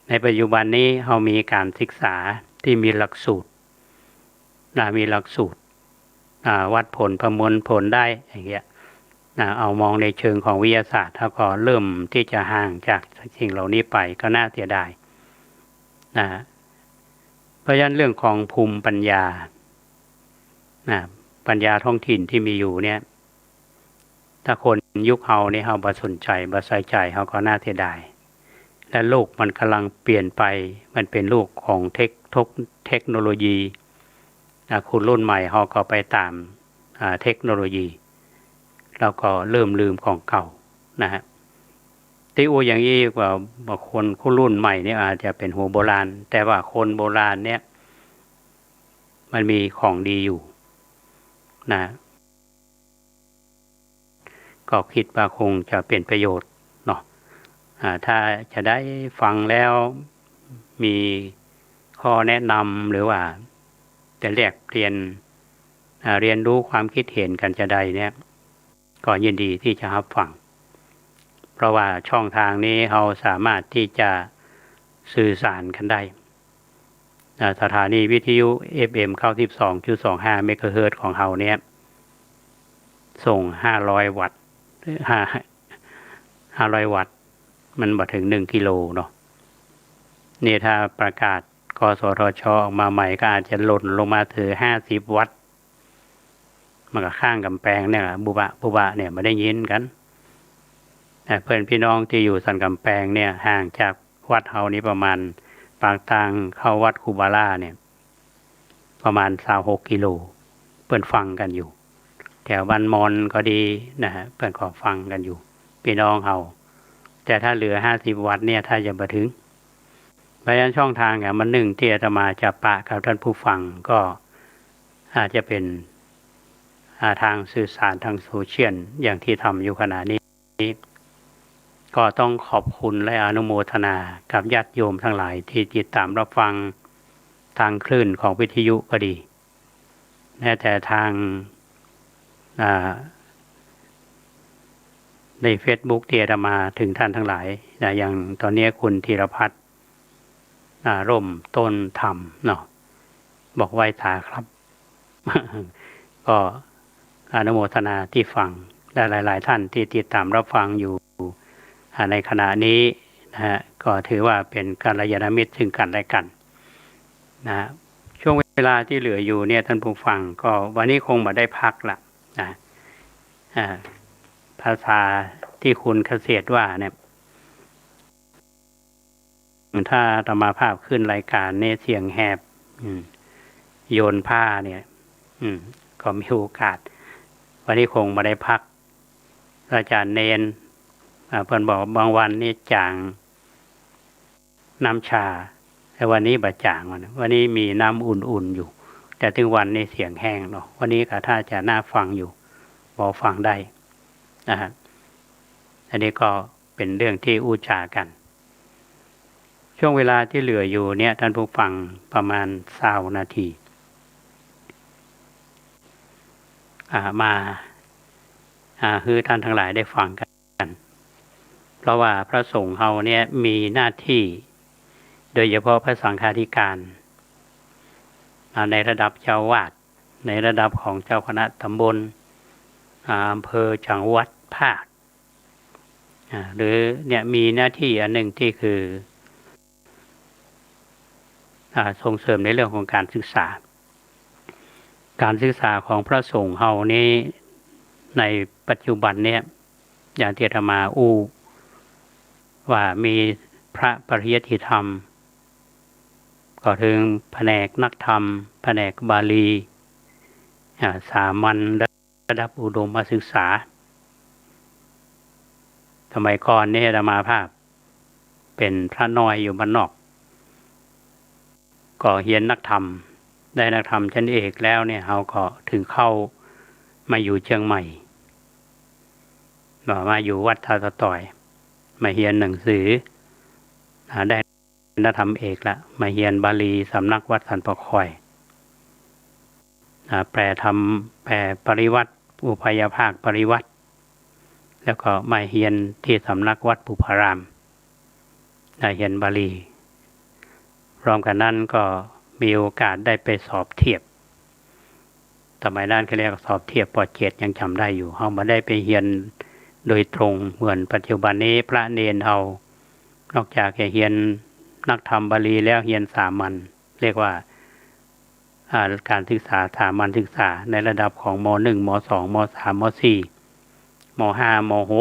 ในปัจจุบันนี้เรามีการศึกษาที่มีหลักสูตรมีหลักสูตรวัดผลประมวลผลได้อย่างเงี้ยเอามองในเชิงของวิทยาศาสตร์ถ้าก็เริ่มที่จะห่างจากสิ่งเหล่านี้ไปก็น่าเสียดายเพราะฉะนั้นเรื่องของภูมิปัญญาปัญญาท้องถิ่นที่มีอยู่เนี่ยถ้าคนยุคเฮานี่เฮาบ่สนใจบ่ใส่ใจเฮาก็น่าเสียดายและโลกมันกำลังเปลี่ยนไปมันเป็นโลกของเทคโนโลยีคนรุ่นใหม่เฮาก็ไปตามเทคโนโลยีแล้วก็เริ่มลืมของเก่านะฮะที่อย่างนี้กว่าคนรุ่นใหม่เนี่ยอาจจะเป็นหัวโบราณแต่ว่าคนโบราณเนี่ยมันมีของดีอยู่นะก็คิดว่าคงจะเป็นประโยชน์เนาะถ้าจะได้ฟังแล้วมีข้อแนะนำหรือว่าจะแลกเปลี่ยนเรียนรู้ความคิดเห็นกันจะได้เนี่ยก็ยินดีที่จะรับฟังเพราะว่าช่องทางนี้เราสามารถที่จะสื่อสารกันได้สถานีวิทยุ FM 92.25 เมกะเฮิรตซ์ของเราเนี่ยส่ง500 วัตต์500 วัตต์มันบ่ถึง1 กิโลเนาะนี่ถ้าประกาศกสทช.ออกมาใหม่ก็อาจจะหล่นลงมาถึง50 วัตต์มันก็ข้างกำแพงเนี่ยบุบะเนี่ยไม่ได้ยินกันแต่เพื่อนพี่น้องที่อยู่สันกำแพงเนี่ยห่างจากวัดเฮานี้ประมาณปากทางเข้าวัดคูบาร่าเนี่ยประมาณ26 กิโลเพื่อนฟังกันอยู่แถวบ้านมอนก็ดีนะฮะเพื่อนก็ฟังกันอยู่พี่น้องเฮาแต่ถ้าเหลือ50 วัตต์เนี่ยถ้าจะมาถึงเพราะฉะนั้นช่องทางมันหนึ่งที่อาตมาจะปะกับท่านผู้ฟังก็อาจจะเป็นทางสื่อสารทางโซเชียลอย่างที่ทำอยู่ขณะนี้ก็ต้องขอบคุณและอนุโมทนากับญาติโยมทั้งหลายที่ติดตามรับฟังทางคลื่นของวิทยุก็ดีแม้แต่ทางใน Facebook ที่อาตมาถึงท่านทั้งหลายอย่างตอนนี้คุณธีรพัฒน์ร่มต้นธรรมเนาะบอกไว้ตาครับ ก็อนุโมทนาที่ฟังและหลายๆท่านที่ติดตามรับฟังอยู่ในขณะนี้นะฮะ ก็ถือว่าเป็นกัลยาณมิตรซึ่งกันและกันนะช่วงเวลาที่เหลืออยู่เนี่ยท่านผู้ฟังก็วันนี้คงมาได้พักละนะภาษาที่คุณเกษตรว่าเนี่ยถ้าธรรมาภาพขึ้นรายการเนี่ยเสียงแหบโยนผ้าเนี่ยก็มีโอกาสวันนี้คงมาได้พักอาจารย์เนนเพิ่นบอกบางวันนี่จางน้ำชาแต่วันนี้บะจางวันนี้มีน้ำอุ่นๆอยู่แต่ถึงวันนี้เสียงแห้งเนาะวันนี้ก็ถ้าจะน่าฟังอยู่พอฟังได้นะครับอันนี้ก็เป็นเรื่องที่อู้จากันช่วงเวลาที่เหลืออยู่เนี่ยท่านผู้ฟังประมาณ20 นาทีมาคือท่านทั้งหลายได้ฟังกันเพราะว่าพระสงฆ์เฮาเนี่ยมีหน้าที่โดยเฉพาะพระสังฆาธิการในระดับเจ้าวาดในระดับของเจ้าคณะตำบลอำเภอจังหวัดภาคหรือเนี่ยมีหน้าที่อันหนึ่งที่คือส่งเสริมในเรื่องของการศึกษาของพระสงฆ์เฮานี้ในปัจจุบันเนี่ยอย่างที่อาตมาว่ามีพระปริยัติธรรมก็ถึงแผนกนักธรรมแผนกบาลีสามัญระดับอุดมศึกษาสมัยก่อนเนี่ยอาตมาภาพเป็นพระน้อยอยู่บ้านนอกก็เรียนนักธรรมได้นักธรรมชั้นเอกแล้วเนี่ยเขาก็ถึงเข้ามาอยู่เชียงใหม่มาอยู่วัดท่าสะต่อยมาเรียนหนังสือได้นักธรรมเอกละมาเรียนบาลีสำนักวัดสันปะคอยแปลปริวัติอุปยภาคปริวัติแล้วก็มาเรียนที่สำนักวัดปุพารามเรียนบาลีพร้อมกันนั้นก็มีโอกาสได้ไปสอบเทียบสมัยนั้นเขาเรียกสอบเทียบป.7ยังจำได้อยู่เขามาได้ไปเรียนโดยตรงเหมือนปัจจุบันนี้พระเนนเอานอกจากจะเรียนนักธรรมบาลีแล้วเรียนสามัญเรียกว่าการศึกษาสามัญศึกษาในระดับของม.1 ม.2 ม.3 ม.4 ม.5 ม.6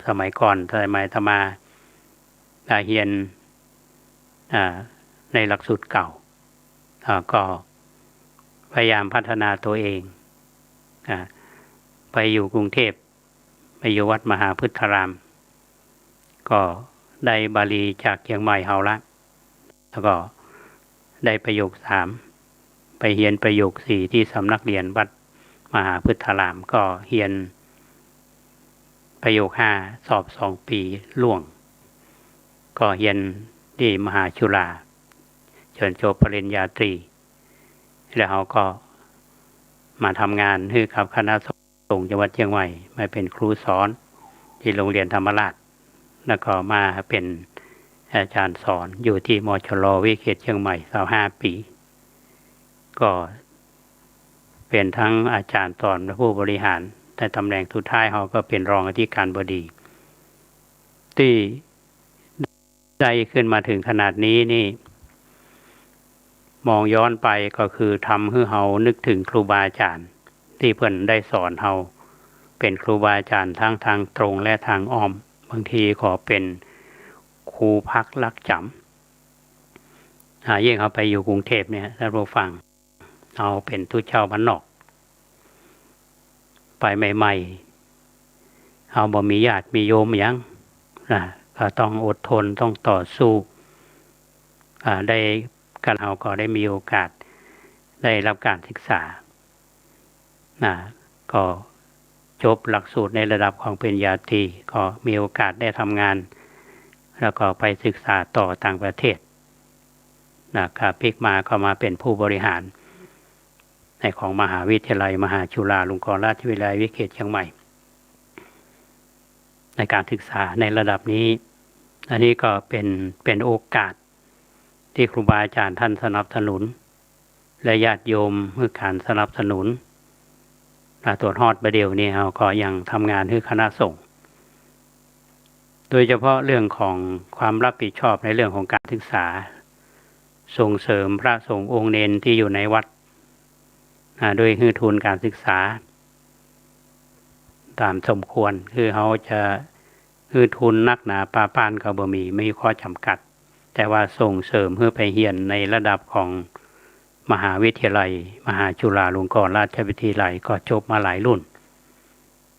สมัยก่อนสมัยธรรมาเรียนในหลักสูตรเก่าก็พยายามพัฒนาตัวเองไปอยู่กรุงเทพไปอยู่วัดมหาพุทธารามก็ได้บาลีจากเชียงใหม่เฮาละแล้วก็ได้ประโยค3ไปเรียนประโยค4ที่สำนักเรียนวัดมหาพุทธารามก็เรียนประโยค5สอบ2 ปีล่วงก็เรียนที่มหาจุฬาจนจบปริญญาตรีแล้วเขาก็มาทำงานให้กับคณะสงฆ์จังหวัดเชียงใหม่มาเป็นครูสอนที่โรงเรียนธรรมราชแล้วก็มาเป็นอาจารย์สอนอยู่ที่มชล.วิเขตเชียงใหม่25 ปีก็เป็นทั้งอาจารย์สอนและผู้บริหารแต่ตำแหน่งสุดท้ายเขาก็เป็นรองอธิการบดีที่ได้ขึ้นมาถึงขนาดนี้นี่มองย้อนไปก็คือทำให้เฮานึกถึงครูบาอาจารย์ที่เพิ่นได้สอนเฮาเป็นครูบาอาจารย์ทั้งทางตรงและทางอ้อมบางทีขอเป็นครูพักลักจำยิ่งเขาไปอยู่กรุงเทพเนี่ยท่านผู้ฟังเอาเป็นทุเจ้าบ้านนอกไปใหม่ๆเอาบ่มีญาติมีโยมหยังก็ต้องอดทนต้องต่อสู้ได้กันเราก็ได้มีโอกาสได้รับการศึกษาก็จบหลักสูตรในระดับของปริญญาตรีก็มีโอกาสได้ทำงานแล้วก็ไปศึกษาต่อต่างประเทศครับพลิกมาก็มาเป็นผู้บริหารในของมหาวิทยาลัยมหาจุฬาลงกรณราชวิทยาลัยวิเขตเชียงใหม่ในการศึกษาในระดับนี้อันนี้ก็เป็นโอกาสที่ครูบาอาจารย์ท่านสนับสนุนและญาติโยมเพื่อการสนับสนุนตรวจฮอดประเดี๋ยวนี้เราก็ยังทำงานที่คณะสงฆ์ โดยเฉพาะเรื่องของความรับผิดชอบในเรื่องของการศึกษาส่งเสริมพระสงฆ์องค์เณรที่อยู่ในวัดโดยฮือทุนการศึกษาตามสมควรคือเขาจะฮือทุนนักหนาปาปานก็บ่มีไม่มีข้อจำกัดแต่ว่าส่งเสริมเพื่อไปเรียนในระดับของมหาวิทยาลัยมหาจุฬาลงกรณราชวิทยาลัยก็จบมาหลายรุ่น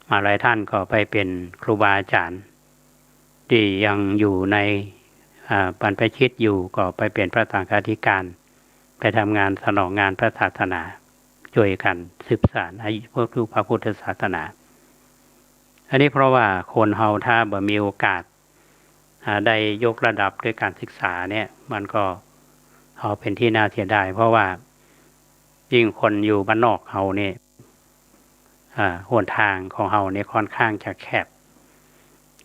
มาหลายท่านก็ไปเป็นครูบาอาจารย์ที่ยังอยู่ในบรรพชิตอยู่ก็ไปเป็นพระสังฆาธิการไปทำงานสนองงานพระศาสนาช่วยกันสืบสานพระพุทธศาสนาอันนี้เพราะว่าคนเฮาถ้าบ่มีโอกาสได้ยกระดับด้วยการศึกษาเนี่ยมันก็เอาเป็นที่น่าเสียดายเพราะว่ายิ่งคนอยู่บ้านนอกเฮาเนี่ยหนทางของเฮาเนี่ยค่อนข้างจะแคบ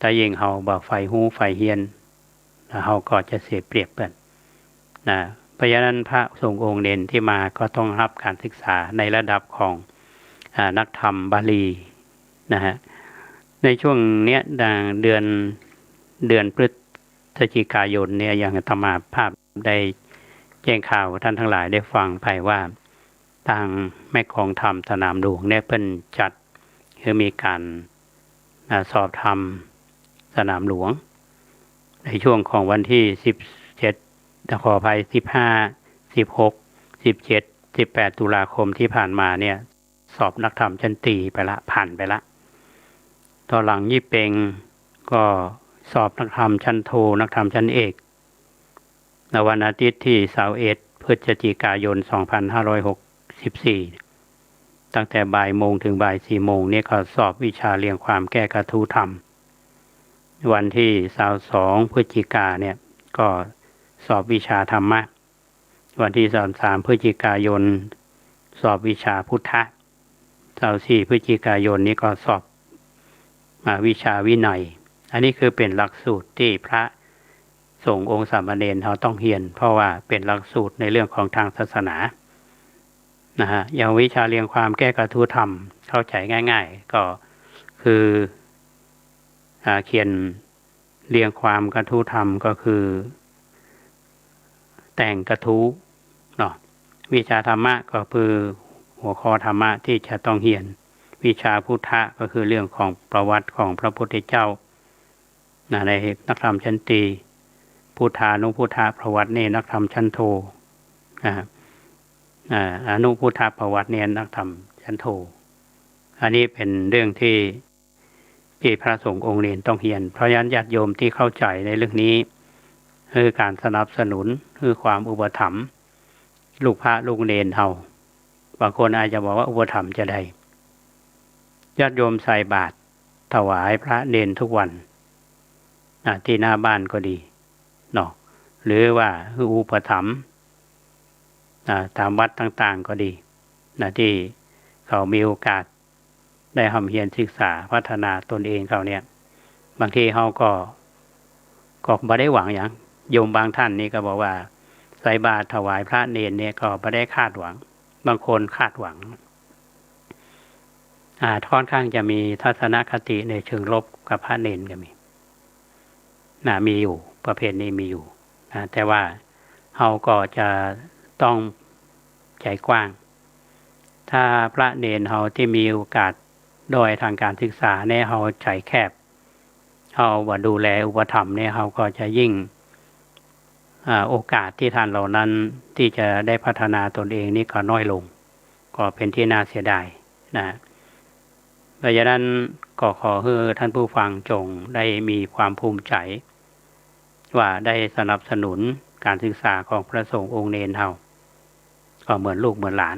แต่ยิ่งเฮาบ่ใฝ่รู้ใฝ่เฮียนเฮาก็จะเสียเปรียบเปิ้นเพราะฉะนั้นพระสงฆ์องค์เณรที่มาก็ต้องรับการศึกษาในระดับของนักธรรมบาลีนะฮะในช่วงเนี้ยเดือนพฤศจิกายนเนี่ยอย่างอาตมาภาพได้แจ้งข่าวท่านทั้งหลายได้ฟังไปว่าทางแม่กองธรรมสนามหลวงเนี่ยเพิ่นจัดคือมีการสอบธรรมสนามหลวงในช่วงของวันที่17ขออภัย15 16 17 18ตุลาคมที่ผ่านมาเนี่ยสอบนักธรรมชั้นตรีไปละผ่านไปละตอนหลังยี่เปงก็สอบนักธรรมชั้นโทนักธรรมชั้นเอกในวันอาทิตย์ที่21พฤศจิกายน2564ตั้งแต่บ่ายโมงถึงบ่าย4โมงนี่ก็สอบวิชาเรียงความแก้กระทู้ธรรมวันที่22พฤศจิกาเนี่ยก็สอบวิชาธรรมะวันที่23พฤศจิกายนสอบวิชาพุทธะ24พฤศจิกายนนี้ก็สอบวิชาวินัยอันนี้คือเป็นหลักสูตรที่พระสงฆ์องค์สามเณรเขาต้องเรียนเพราะว่าเป็นหลักสูตรในเรื่องของทางศาสนานะฮะอย่างวิชาเรียงความแก้กระทู้ธรรมเข้าใจง่ายๆก็คือเขียนเรียงความกระทู้ธรรมก็คือแต่งกระทู้เนาะวิชาธรรมะก็คือหัวข้อธรรมะที่จะต้องเรียนวิชาพุทธะก็คือเรื่องของประวัติของพระพุทธเจ้าในนักธรรมชั้นตรีพุทธานุพุทธะประวัติเนี่ยนักธรรมชั้นโทอนุพุทธะประวัติเนี่ยนักธรรมชั้นโทอันนี้เป็นเรื่องที่พระสงฆ์องค์เณรต้องเรียนเพราะฉะนั้นญาติโยมที่เข้าใจในเรื่องนี้คือการสนับสนุนคือความอุปถัมภ์ลูกพระลูกเณรเฮาบางคนอาจจะบอกว่าอุปถัมภ์จะได้ญาติโยมใส่บาตรถวายพระเณรทุกวันที่หน้าบ้านก็ดีเนาะหรือว่าคืออุปถัมภ์ตามวัดต่างๆก็ดีที่เขามีโอกาสได้ทำเรียนศึกษาพัฒนาตนเองเขาเนี่ยบางทีเขาก็บ่ได้หวังอย่างโยมบางท่านนี่ก็บอกว่าใส่บาตรถวายพระเณรเนี่ยก็บ่ได้คาดหวังบางคนคาดหวังค่อนข้างจะมีทัศนคติในเชิงลบกับพระเณรก็มีอยู่ประเภทนี้มีอยู่แต่ว่าเราก็จะต้องใจกว้างถ้าพระเณรเราที่มีโอกาสโดยทางการศึกษาเนี่ยเราใจแคบเราว่าดูแลอุปถัมภ์เนี่ยเราก็จะยิ่งโอกาสที่ท่านเหล่านั้นที่จะได้พัฒนาตนเองนี่ก็น้อยลงก็เป็นที่น่าเสียดายเพราะฉะนั้นก็ขอให้ท่านผู้ฟังจงได้มีความภูมิใจว่าได้สนับสนุนการศึกษาของพระสงฆ์องค์เณรเฮาก็เหมือนลูกเหมือนหลาน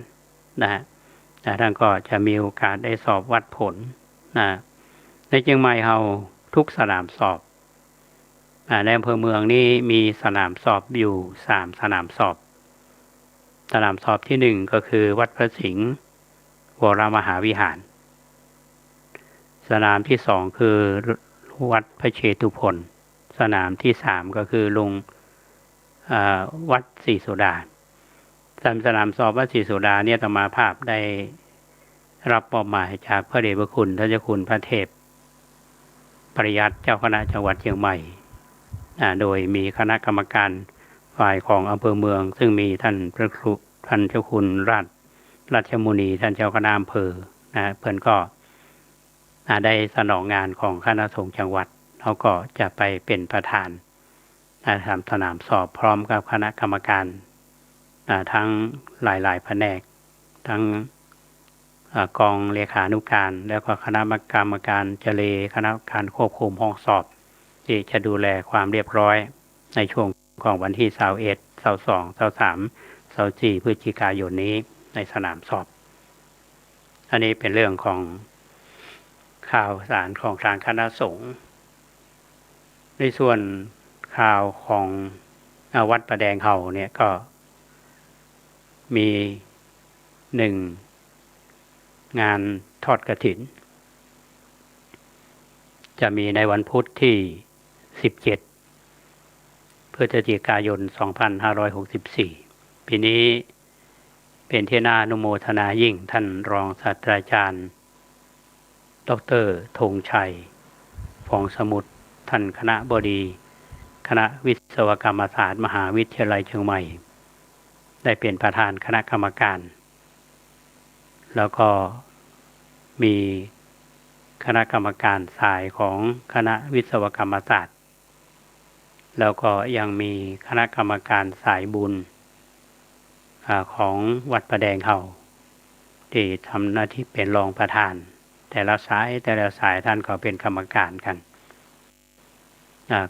แต่ท่านก็จะมีโอกาสได้สอบวัดผลในเชียงใหม่เฮาทุกสนามสอบในอำเภอเมืองนี่มีสนามสอบอยู่3สนามสอบสนามสอบที่1ก็คือวัดพระสิงห์วรมหาวิหารสนามที่2คือวัดพระเชตุพนสนามที่3ก็คือวัดศรีโสดาสนามสอบวัดศรีโสดาเนี่ยอาตมาภาพได้รับมอบหมายจากพระเดชพระคุณท่านเจ้าคุณพระเทพ ปริยัติเจ้าคณะจังหวัดเชียงใหม่โดยมีคณะกรรมการฝ่ายของอำเภอเมืองซึ่งมีท่านพระครูท่านเจ้าคุณราชมุนีท่านเจ้าคณะอำเภอเพื่อนก็ได้สนองงานของคณะสงฆ์จังหวัดเขาก็จะไปเป็นประธานทำสนามสอบพร้อมกับคณะกรรมการทั้งหลายๆแผนกทั้งกองเลขานุการแล้วก็คณะกรรมการเจเลคณะการควบคุมห้องสอบที่จะดูแลความเรียบร้อยในช่วงของวันที่21 22 23 24 พฤศจิกายนนี้ในสนามสอบอันนี้เป็นเรื่องของข่าวสารของทางคณะสงฆ์ในส่วนข่าวของวัดประแดงเห่าเนี่ยก็มี1งานทอดกฐินจะมีในวันพุธที่17 พฤศจิกายน 2564 ปีนี้เป็นที่น่าอนุโมทนายิ่งท่านรองศาสตราจารย์ดร.ธงชัยฟองสมุทรท่านคณบดีคณะวิศวกรรมศาสตร์มหาวิทยาลัยเชียงใหม่ได้เป็นประธานคณะกรรมการแล้วก็มีคณะกรรมการสายของคณะวิศวกรรมศาสตร์แล้วก็ยังมีคณะกรรมการสายบุญของวัดประแดงเห่าที่ทำหน้าที่เป็นรองประธานแต่ละสายท่านก็เป็นกรรมการกัน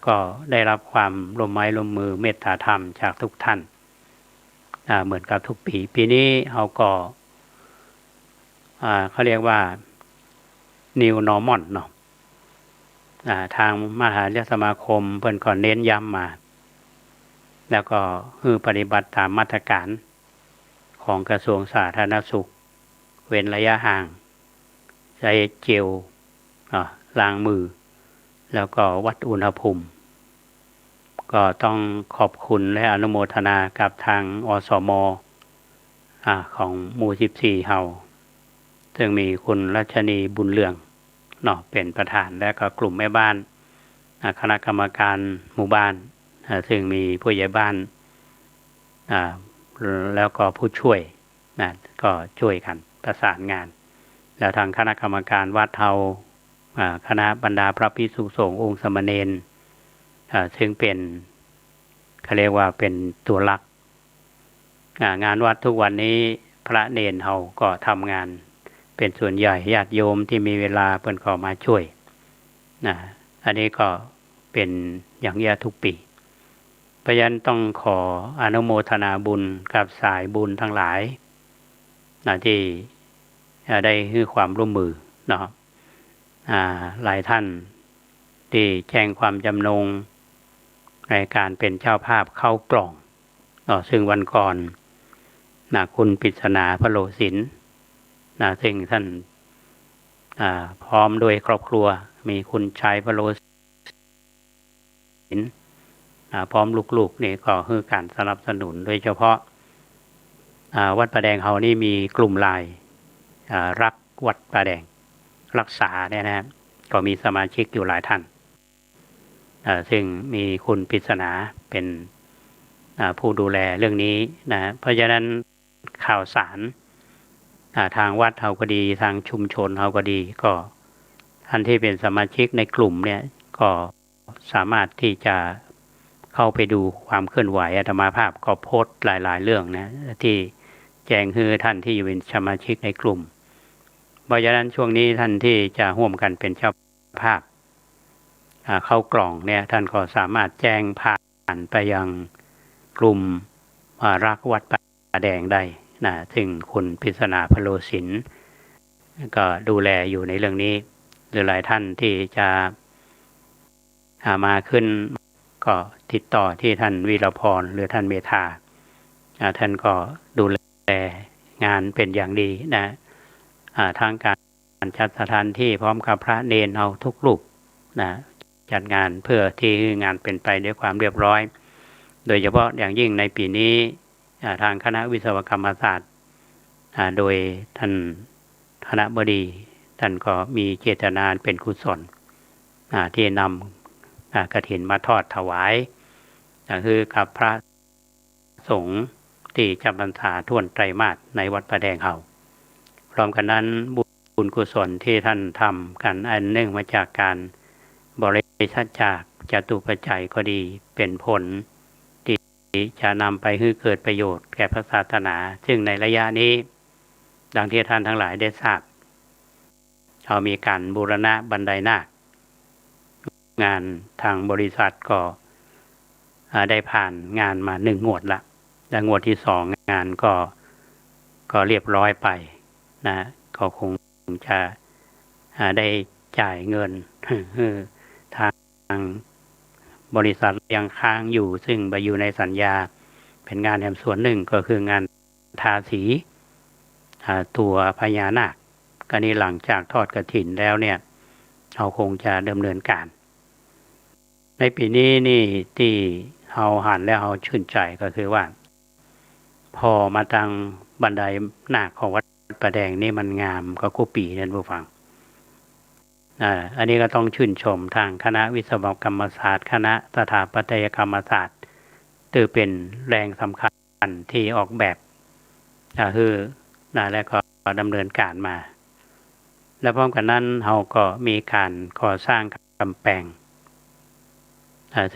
ก็ได้รับความร่วมไม้ร่วมมือเมตตาธรรมจากทุกท่านเหมือนกับทุกปีนี้เราก็เขาเรียกว่า New Normal เนาะทางมหาวิทยาลัยสมาคมเพิ่นก็เน้นย้ำมาแล้วก็คือปฏิบัติตามมาตรการของกระทรวงสาธารณสุขเว้นระยะห่างใช้เจลล้างมือแล้วก็วัดอุณหภูมิก็ต้องขอบคุณและอนุโมทนากับทางอสม.ของหมู่14เฮาซึ่งมีคุณรัชนีบุญเรืองเนาะเป็นประธานและก็กลุ่มแม่บ้านคณะกรรมการหมู่บ้านซึ่งมีผู้ใหญ่บ้านแล้วก็ผู้ช่วยก็ช่วยกันประสานงานแล้วทางคณะกรรมการวัดเฮาคณะบรรดาพระภิกษุสงฆ์องค์สมณเณรซึ่งเป็นเขาเรียกว่าเป็นตัวหลักงานวัดทุกวันนี้พระเณรเฮาก็ทำงานเป็นส่วนใหญ่ญาติโยมที่มีเวลาเพิ่นก็มาช่วยอันนี้ก็เป็นอย่างนี้ทุกปีเพราะฉะนั้นต้องขออนุโมทนาบุญกับสายบุญทั้งหลายที่ได้ให้ความร่วมมือเนาะหลายท่านที่แจ้งความจำนงในการเป็นเจ้าภาพเข้ากล่องซึ่งวันก่อนคุณปริศนาพโลสินซึ่งท่านพร้อมด้วยครอบครัวมีคุณชัยพโลสินพร้อมลูกๆนี่ก็คือการสนับสนุนโดยเฉพาะวัดประแดงเฮานี่มีกลุ่มไลน์รักวัดประแดงรักษาเนี่ยนะครับก็มีสมาชิกอยู่หลายท่านซึ่งมีคุณปริศนาเป็นผู้ดูแลเรื่องนี้นะเพราะฉะนั้นข่าวสารทางวัดเฮาก็ดีทางชุมชนเฮาก็ดีก็ท่านที่เป็นสมาชิกในกลุ่มเนี่ยก็สามารถที่จะเข้าไปดูความเคลื่อนไหวอาตมาภาพก็โพสต์หลายๆเรื่องนะที่แจ้งให้ท่านที่อยู่เป็นสมาชิกในกลุ่มเพราะฉะนั้นช่วงนี้ท่านที่จะร่วมกันเป็นเจ้าภาพเข้ากล่องเนี่ยท่านก็สามารถแจ้งผ่านไปยังกลุ่มรักวัดประแดงได้ซึ่งคุณปริศนาพโลสินก็ดูแลอยู่ในเรื่องนี้หรือหลายท่านที่จะมาขึ้นก็ติดต่อที่ท่านวีรพรหรือท่านเมธาท่านก็ดูแลงานเป็นอย่างดีทางการจัดสถานที่พร้อมกับพระเนรเอาทุกรูปจัดงานเพื่อที่งานเป็นไปด้วยความเรียบร้อยโดยเฉพาะอย่างยิ่งในปีนี้ทางคณะวิศวกรรมศาสตร์โดยท่านคณบดีท่านก็มีเจตนาเป็นกุศล ที่นำกฐินมาทอดถวายคือกับพระสงฆ์ที่จำพรรษาท่วนไตรมาสในวัดประแดงเฮาพร้อมกันนั้นบุญกุศลที่ท่านทำกันอันเนื่องมาจากการบริจาคจากจตุปัจจัยก็ดีเป็นผลที่จะนำไปให้เกิดประโยชน์แก่พระศาสนาซึ่งในระยะนี้ดังที่ท่านทั้งหลายได้ทราบเรามีการบูรณะบันไดนาคงานทางบริษัทก็ได้ผ่านงานมา1 งวดละและงวดที่2งานก็เรียบร้อยไปนะก็คงจะได้จ่ายเงินทางบริษัทยังค้างอยู่ซึ่งไปอยู่ในสัญญาเป็นงานแห่งส่วนหนึ่งก็คืองานทาสีตัวพญานาคก็นี้หลังจากทอดกฐินแล้วเนี่ยเราคงจะดำเนินการในปีนี้นี่ที่เราหันแล้วเราชื่นใจก็คือว่าพอมาทางบันไดนาคของวัดประแดงนี่มันงามก็คู่ปีนั่นผู้ฟังอันนี้ก็ต้องชื่นชมทางคณะวิศวกรรมศาสตร์คณะสถาปัตยกรรมศาสตร์ถือเป็นแรงสำคัญที่ออกแบบคือและก็ดำเนินการมาและพร้อมกันนั้นเราก็มีการก่อสร้างกำแพง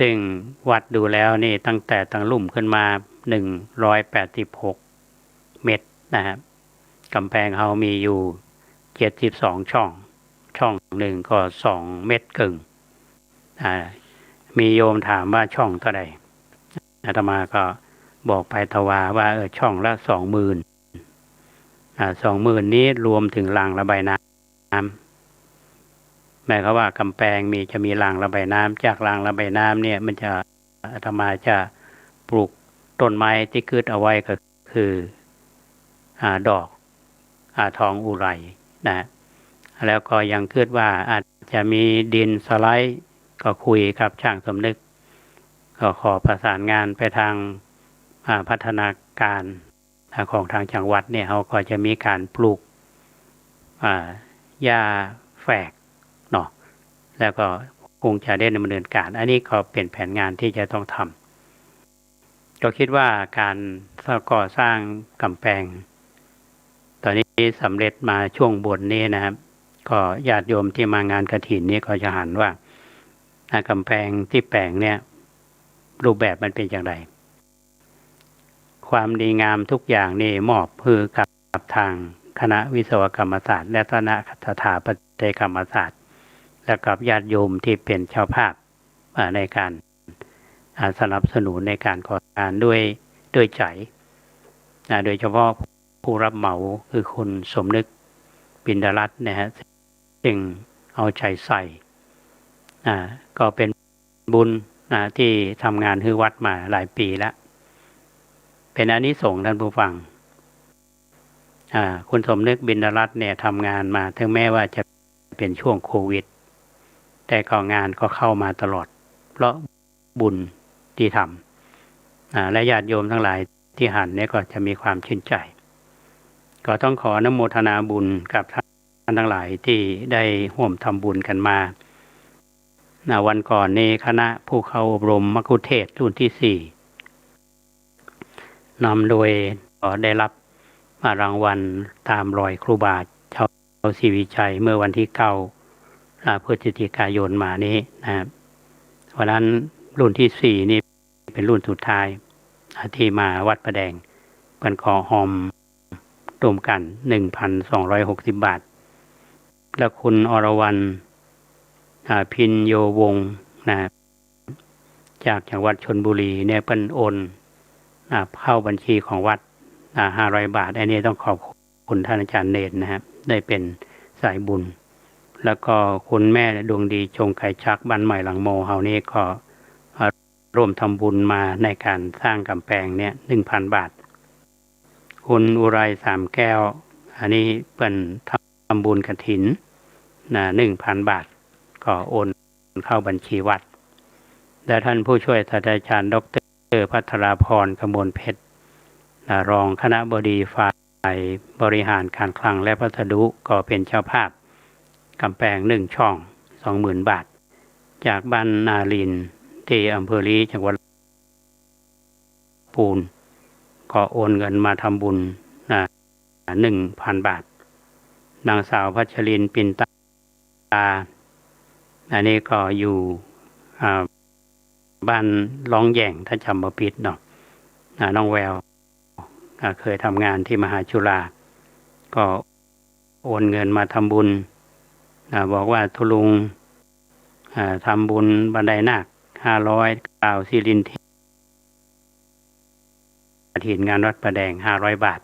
ซึ่งวัดดูแล้วนี่ตั้งแต่ตั้งลุ่มขึ้นมา186 เมตรนะครับกำแพงเรามีอยู่72 ช่องหนึ่งก็2 เมตรครึ่งมีโยมถามว่าช่องเท่าไหร่อาตมาก็บอกไปทว่าว่าช่องละ 20,000 20,000 นี้รวมถึงรางระบายน้ำหมายความว่ากำแพงจะมีรางระบายน้ำจากรางระบายน้ำเนี่ยมันจะอาตมาจะปลูกต้นไม้ที่ขึ้นเอาไว้ก็คือดอกทองอุไรนะแล้วก็ยังคิดว่าอาจจะมีดินสไลด์ก็คุยกับช่างสมนึกก็ขอประสานงานไปทางพัฒนาการของทางจังหวัดเนี่ยเขาก็จะมีการปลูกหญ้าแฝกเนาะแล้วก็คงจะได้ดำเนินการอันนี้ก็เป็นแผนงานที่จะต้องทำก็คิดว่าการก่อสร้างกำแพงตอนนี้สำเร็จมาช่วงบนนี้นะครับก็ญาติโยมที่มางานกฐินนี่ก็จะหันว่ากำแพงที่แปลงเนี่ยรูปแบบมันเป็นอย่างไรความดีงามทุกอย่างนี่มอบเพื่อกับทางคณะวิศวกรรมศาสตร์และคณะสถาปัตยกรรมศาสตร์และกับญาติโยมที่เป็นเจ้าภาพในการสนับสนุนในการก่อสร้างด้วยใจโดยเฉพาะผู้รับเหมาคือคุณสมนึกปินดารัตน์นะฮะซึ่งเอาใจใส่ก็เป็นบุญที่ทำงานให้วัดมาหลายปีแล้วเป็นอานิสงส์ท่านผู้ฟังคุณสมนึกบินดารัตน์เนี่ยทำงานมาถึงแม้ว่าจะเป็นช่วงโควิดแต่ก็งานก็เข้ามาตลอดเพราะบุญที่ทำและญาติโยมทั้งหลายที่หันเนี่ยก็จะมีความชื่นใจก็ต้องขออนุโมทนาบุญกับท่านทั้งหลายที่ได้ร่วมทำบุญกันมาวันก่อนนี้คณะผู้เข้าอบรมมัคคุเทศก์รุ่นที่4นำโดยได้รับรางวัลตามรอยครูบาชาวศรีวิชัยเมื่อวันที่9 พฤศจิกายนมานี้นะครับวันนั้นรุ่นที่4นี่เป็นรุ่นสุดท้ายที่มาวัดประแดงเป็นขอหอมรวมกัน 1,260 บาทและคุณอรวรรณพินโยวงศ์จากจังหวัดชลบุรีเนี่ยเป็นโอนเข้าบัญชีของวัด500 บาทอันนี้ต้องขอบคุณท่านอาจารย์เนตรนะครับได้เป็นสายบุญแล้วก็คุณแม่ดวงดีจงไก่ชักบ้านใหม่หลังโมเฮานี่ก็ร่วมทำบุญมาในการสร้างกำแพงเนี่ย 1,000 บาทคุณอุไร3 แก้วอันนี้เป็นทำบุญกฐิน1,000 บาทก็โอนเข้าบัญชีวัดและท่านผู้ช่วยศาสตราจารย์ดร.ภัทราพรกมลเพชรรองคณบดีฝ่ายบริหารการคลังและพัสดุก็เป็นเจ้าภาพกำแพง1 ช่อง 20,000 บาท จากบ้านนาลินที่อำเภอลีจังหวัดปูนก็โอนเงินมาทำบุญ1,000 บาทนางสาวพัชรินปินตาอันนี้ก็อยู่บ้านร้องแย่งถ้าจำบ่ผิดเนาะน้องแววเคยทำงานที่มหาจุฬาก็โอนเงินมาทำบุญบอกว่าทุลุงทำบุญบันไดนาค500กล่าวศิรินทิถิ่นงานวัดประแดง500 บาท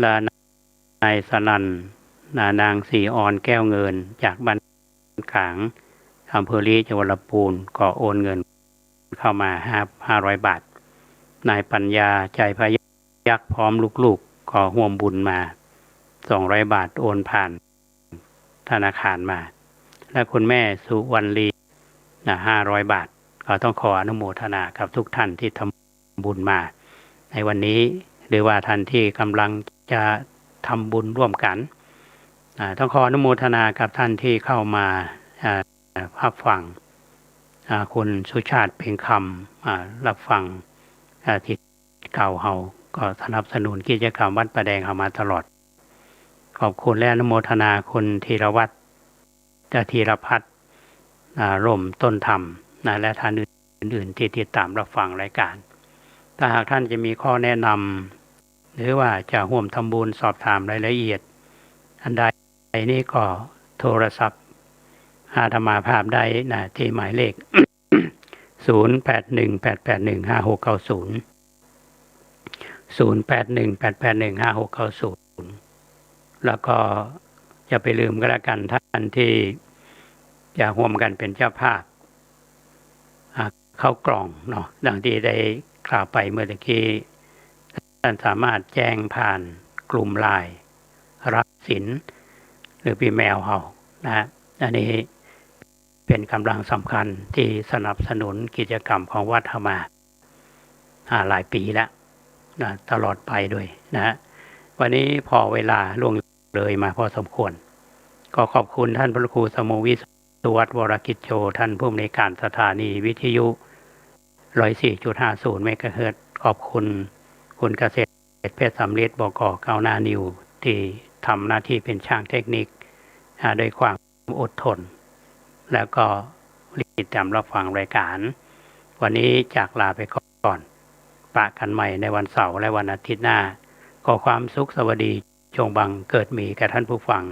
และนายสนันนางศรีออนแก้วเงินจากบ้านขางอำเภอลีจังหวัดลำพูนก็โอนเงินเข้ามา500 บาทนายปัญญาใจพยักพร้อมลูกๆก็ร่วมบุญมา200 บาทโอนผ่านธนาคารมาและคุณแม่สุวรรณลี500 บาทก็ต้องขออนุโมทนากับทุกท่านที่ทำบุญมาในวันนี้หรือว่าท่านที่กำลังจะทำบุญร่วมกันต้องขออนุโมทนากับท่านที่เข้ามารับฟังคุณสุชาติเพ็งคำรับฟังที่เก่าเฮาก็สนับสนุนกิจกรรมวัดประแดงเฮามาตลอดขอบคุณและอนุโมทนาคุณธีรวัฒน์ธีรพัฒน์ร่มต้นธรรมและท่านอื่นๆที่ติดตามรับฟังรายการถ้าหากท่านจะมีข้อแนะนำหรือว่าจะร่วมทำบุญสอบถามรายละเอียดอันใดนี้ก็โทรศัพท์หาธรรมาภาพได้ที่หมายเลข 0818815690 0818815690 แล้วก็จะไปลืมก็แล้วกันท่านที่จะร่วมกันเป็นเจ้าภาพเข้ากล่องเนาะดังที่ได้กล่าวไปเมื่อกี้ท่านสามารถแจ้งผ่านกลุ่มไลน์รับศีลหรือพี่แมวเฮาอันนี้เป็นกำลังสำคัญที่สนับสนุนกิจกรรมของวัดมาหลายปีแล้วตลอดไปด้วยวันนี้พอเวลาล่วงเลยมาพอสมควรก็ขอบคุณท่านพระครูสโมวิสุวัฒน์วรกิจโชท่านผู้อำนวยการสถานีวิทยุ 104.50 เมกะเฮิรตซ์ขอบคุณคุณเกษตรเพชรสำลิดบก.ก้าวหน้านิวที่ทำหน้าที่เป็นช่างเทคนิคด้วยความอดทนแล้วก็ติดตามรับฟังรายการวันนี้จากลาไปก่อนปะกันใหม่ในวันเสาร์และวันอาทิตย์หน้าขอความสุขสวัสดีจงบังเกิดมีแก่ท่านผู้ฟัง